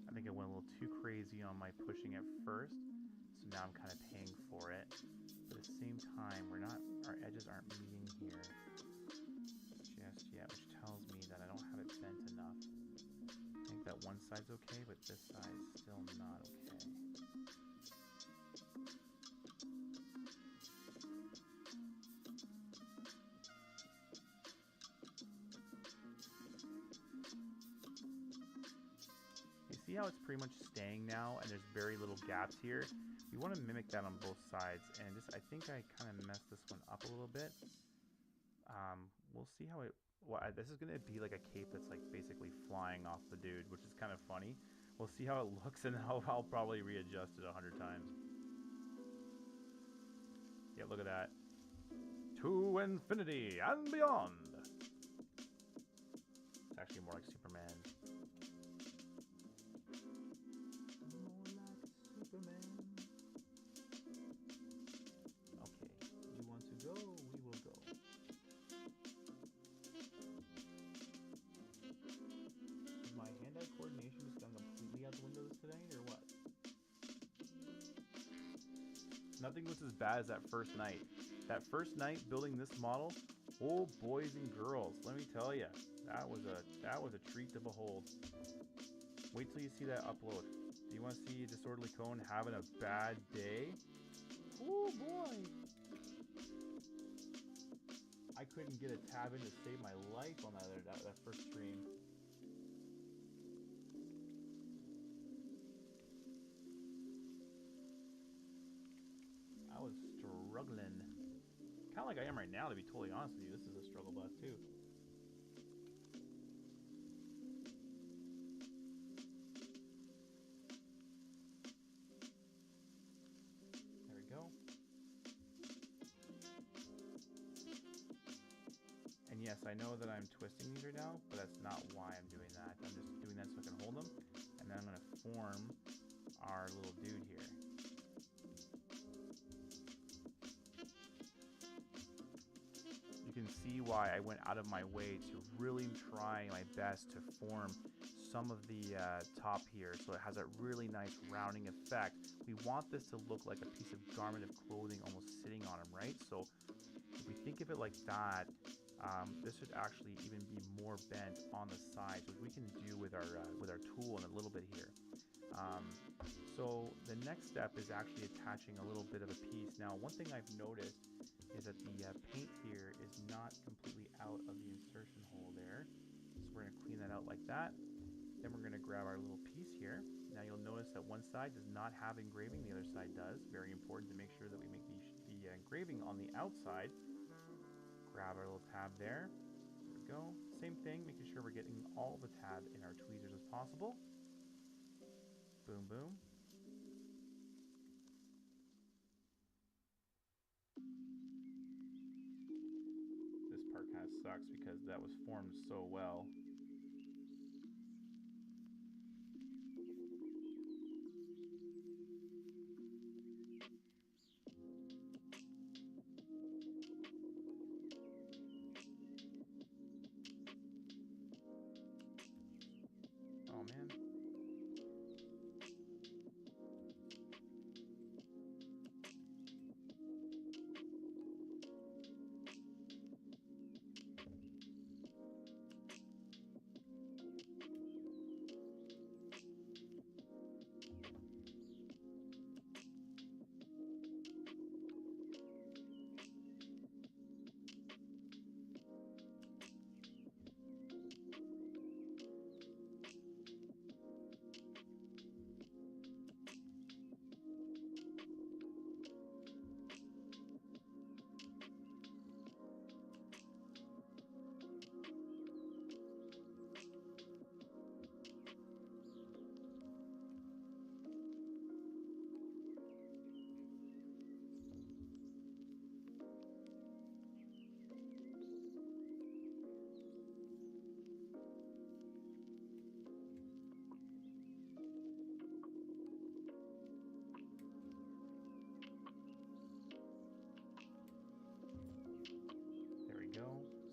Speaker 1: I think I went a little too crazy on my pushing at first, so now I'm kind of paying for it. But at the same time, our edges aren't meeting here just yet, which tells me that I don't have it bent enough. I think that one side's okay, but this side's still not okay. See how it's pretty much staying now, and there's very little gaps here. You want to mimic that on both sides, and I think I kind of messed this one up a little bit. We'll see how it. Well, this is gonna be like a cape that's like basically flying off the dude, which is kind of funny. We'll see how it looks, and I'll probably readjust it 100 times. Yeah, look at that. To infinity and beyond. It's actually more like Superman. Okay, you want to go? We will go. Is my hand-eye coordination just gone completely out the windows today, or what? Nothing was as bad as that first night. That first night building this model, oh boys and girls, let me tell you, that was a treat to behold. Wait till you see that upload. Do you want to see Disorderly Cone having a bad day? Oh boy! I couldn't get a tab in to save my life on that first stream. I was struggling. Kind of like I am right now, to be totally honest with you. This is a struggle bus too. There we go. And yes, I know that I'm twisting these right now, but that's not why I'm doing that. I'm just doing that so I can hold them. And then I'm going to form our little dude here. You can see why I went out of my way to really try my best to form some of the top here so it has a really nice rounding effect. We want this to look like a piece of garment of clothing almost sitting on him, right? So if we think of it like that, this should actually even be more bent on the sides, which we can do with our tool in a little bit here. So the next step is actually attaching a little bit of a piece. Now, one thing I've noticed is that the paint here is not completely out of the insertion hole there. So we're going to clean that out like that. Then we're going to grab our little piece here. Now you'll notice that one side does not have engraving, the other side does. Very important to make sure that we make the engraving on the outside. Grab our little tab there. There we go. Same thing, making sure we're getting all the tab in our tweezers as possible. Boom, boom. This part kind of sucks because that was formed so well. Oh man.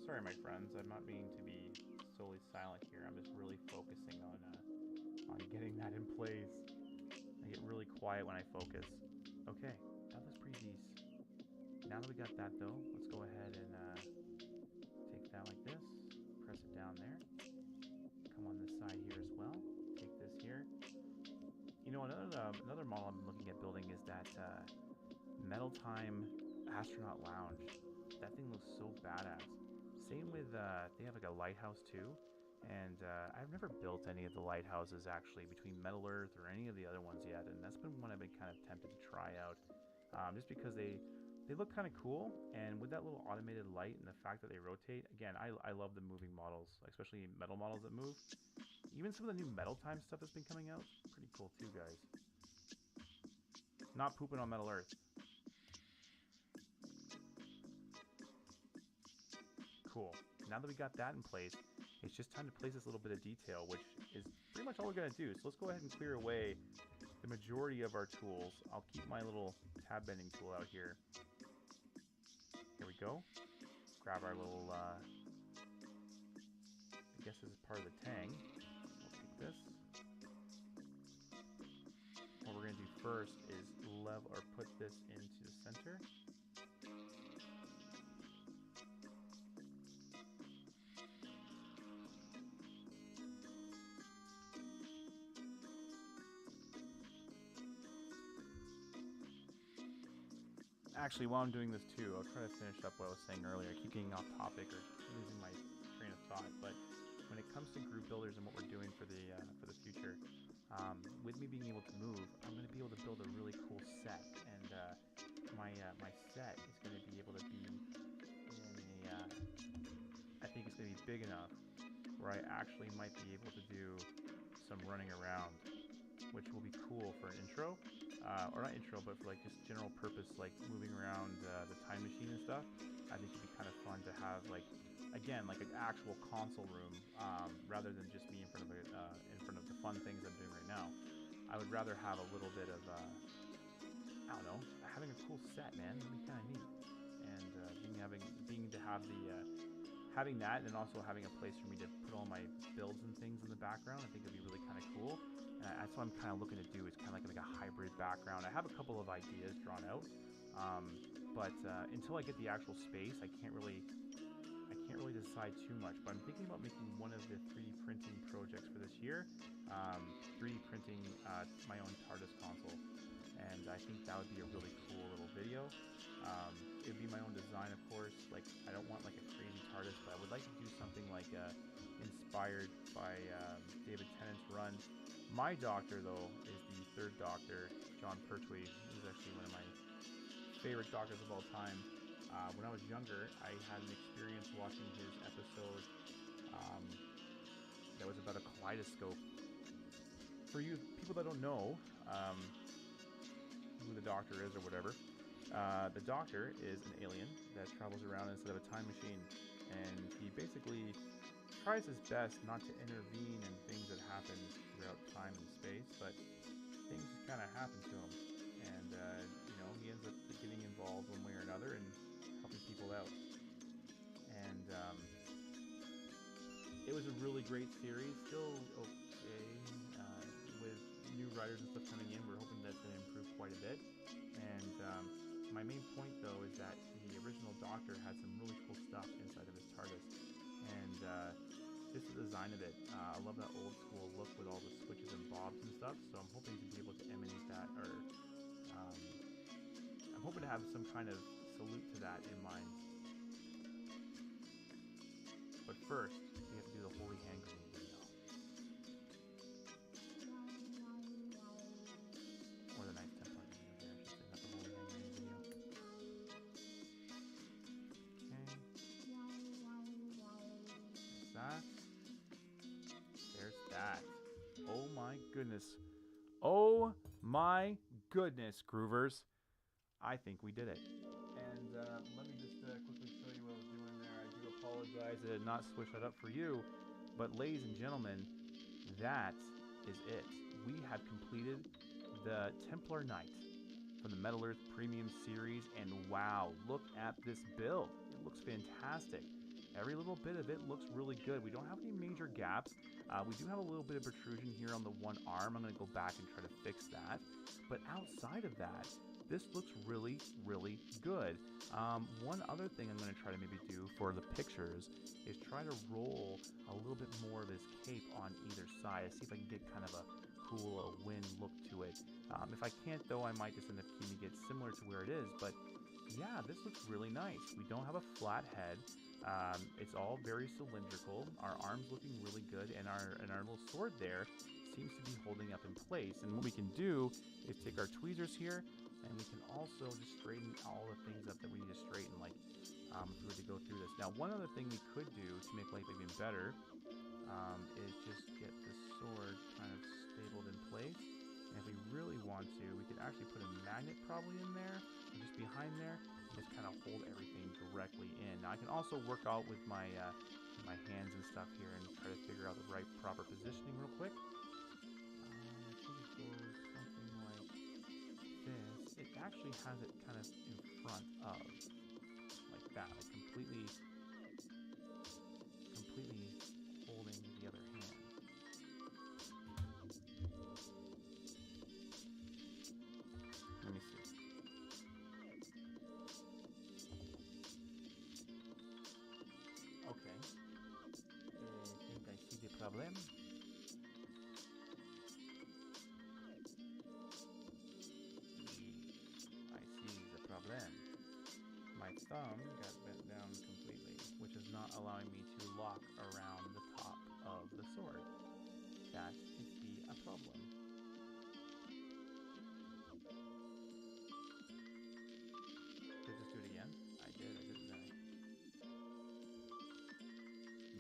Speaker 1: Sorry, my friends, I'm not meaning to be solely silent here. I'm just really focusing on getting that in place. I get really quiet when I focus. Okay, that looks pretty decent. Now that we got that though, let's go ahead and take that like this, press it down there. Come on this side here as well. Take this here. You know, another model I'm looking at building is that Metal Time Astronaut Lounge. That thing looks so badass. Same with, they have like a lighthouse too, and I've never built any of the lighthouses actually between Metal Earth or any of the other ones yet, and that's been one I've been kind of tempted to try out, just because they look kind of cool, and with that little automated light and the fact that they rotate, again, I love the moving models, especially metal models that move. Even some of the new Metal Time stuff that's been coming out, pretty cool too, guys. Not pooping on Metal Earth. Cool. Now that we got that in place, it's just time to place this little bit of detail, which is pretty much all we're going to do. So let's go ahead and clear away the majority of our tools. I'll keep my little tab bending tool out here. Here we go. Grab our little, I guess this is part of the tang. We'll take this. What we're going to do first is level or put this into the center. Actually, while I'm doing this too, I'll try to finish up what I was saying earlier. I keep getting off topic or losing my train of thought, but when it comes to group builders and what we're doing for the future, with me being able to move, I'm going to be able to build a really cool set, and my set is going to be able to be in a, I think it's going to be big enough where I actually might be able to do some running around, which will be cool for an intro. Or not intro, but for like just general purpose, like moving around the time machine and stuff. I think it'd be kind of fun to have like, again, like an actual console room, rather than just me in front of the fun things I'm doing right now. I would rather have a little bit of, I don't know, having a cool set, man. It'd be kind of neat, and being to have the having that, and also having a place for me to put all my builds and things in the background. I think it'd be really kind of cool. That's what I'm kind of looking to do, is kind of like a hybrid background. I have a couple of ideas drawn out, but until I get the actual space, I can't really decide too much. But I'm thinking about making one of the 3D printing projects for this year, 3D printing my own TARDIS console, and I think that would be a really cool little video. It would be my own design, of course. Like, I don't want like a crazy TARDIS, but I would like to do something like inspired by David Tennant's run. My Doctor, though, is the third Doctor, John Pertwee. He's actually one of my favorite Doctors of all time. When I was younger, I had an experience watching his episode that was about a kaleidoscope. For you people that don't know who the Doctor is or whatever, the Doctor is an alien that travels around inside of a time machine, and he basically tries his best not to intervene in things that happen throughout time and space, but things just kind of happen to him, and he ends up getting involved one way or another and helping people out. And it was a really great series, still okay, with new writers and stuff coming in. We're hoping that's going to improve quite a bit. And my main point, though, is that the original Doctor had some really cool stuff inside of his TARDIS, and just the design of it. I love that old school look with all the switches and bobs and stuff, so I'm hoping to be able to emanate that, or I'm hoping to have some kind of salute to that in mind. But first, we have to do the Holy Hand Grenade video. Or the Knights Templar video here, I should say, not the Holy Hand Grenade video. Okay. There's that. There's that. Oh my goodness. Oh my goodness, Groovers. I think we did it. And let me just quickly show you what I was doing there. I do apologize that I did not switch that up for you. But ladies and gentlemen, that is it. We have completed the Templar Knight from the Metal Earth Premium Series. And wow, look at this build. It looks fantastic. Every little bit of it looks really good. We don't have any major gaps. We do have a little bit of protrusion here on the one arm. I'm going to go back and try to fix that. But outside of that, this looks really, really good. One other thing I'm going to try to maybe do for the pictures is try to roll a little bit more of his cape on either side. See if I can get kind of a cool wind look to it. If I can't, though, I might just end up keeping it similar to where it is. But yeah, this looks really nice. We don't have a flat head. It's all very cylindrical. Our arm's looking really good, and our little sword there seems to be holding up in place. And what we can do is take our tweezers here, and we can also just straighten all the things up that we need to straighten, like if we were to go through this. Now, one other thing we could do to make life even better is just get the sword kind of stabled in place. And if we really want to, we could actually put a magnet probably in there, and just behind there, just kind of hold everything directly in. Now, I can also work out with my my hands and stuff here and try to figure out the right proper positioning real quick. I think it goes something like this. It actually has it kind of in front of, like that, like completely holding the other hand. Let me see. problem. I see the problem. My thumb got bent down completely, which is not allowing me to lock around the top of the sword. That is a problem. Did I just do it again? I did, didn't I?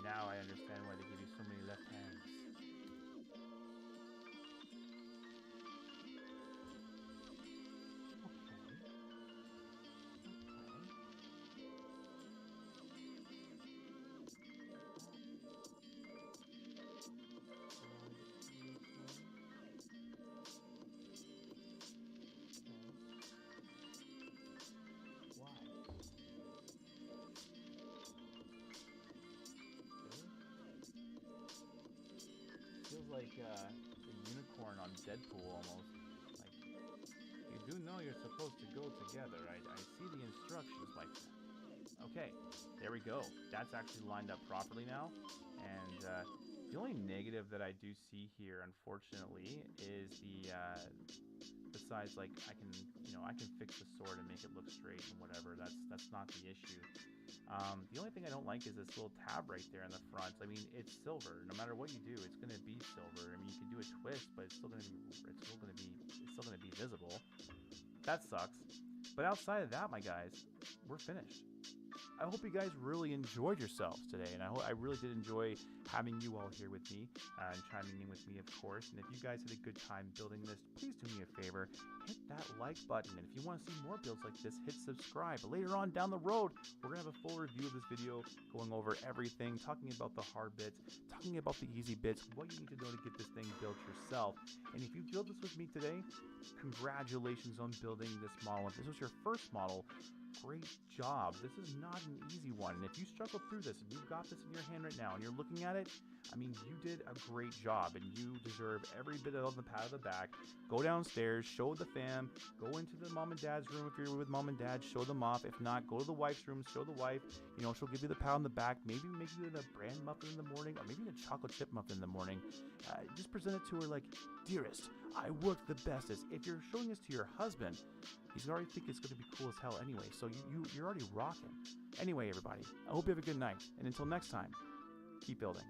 Speaker 1: Now I understand why they give you so many left hands. Feels like the unicorn on Deadpool almost. Like, you do know you're supposed to go together. I see the instructions, my friend. Okay, there we go. That's actually lined up properly now. And the only negative that I do see here, unfortunately, is the besides, like, I can fix the sword and make it look straight and whatever. That's not the issue. The only thing I don't like is this little tab right there in the front. I mean, it's silver. No matter what you do, it's going to be silver. I mean, you can do a twist, but it's still going to be visible. That sucks. But outside of that, my guys, we're finished. I hope you guys really enjoyed yourselves today, and I really did enjoy having you all here with me and chiming in with me, of course. And if you guys had a good time building this, please do me a favor, hit that like button. And if you want to see more builds like this, hit subscribe. Later on down the road, we're going to have a full review of this video, going over everything, talking about the hard bits, talking about the easy bits, what you need to know to get this thing built yourself. And if you build this with me today, congratulations on building this model. If this was your first model, great job. This is not an easy one. And if you struggle through this and you've got this in your hand right now and you're looking at it, I mean, you did a great job and you deserve every bit of the pat of the back. Go downstairs, show the fam, go into the mom and dad's room if you're with mom and dad, show them off. If not, go to the wife's room, show the wife. You know, she'll give you the pat on the back, maybe make you a bran muffin in the morning, or maybe a chocolate chip muffin in the morning. Just present it to her like, dearest, I worked the bestest. If you're showing this to your husband, he's already think it's going to be cool as hell anyway, so you're already rocking. Anyway, everybody, I hope you have a good night, and until next time, keep building.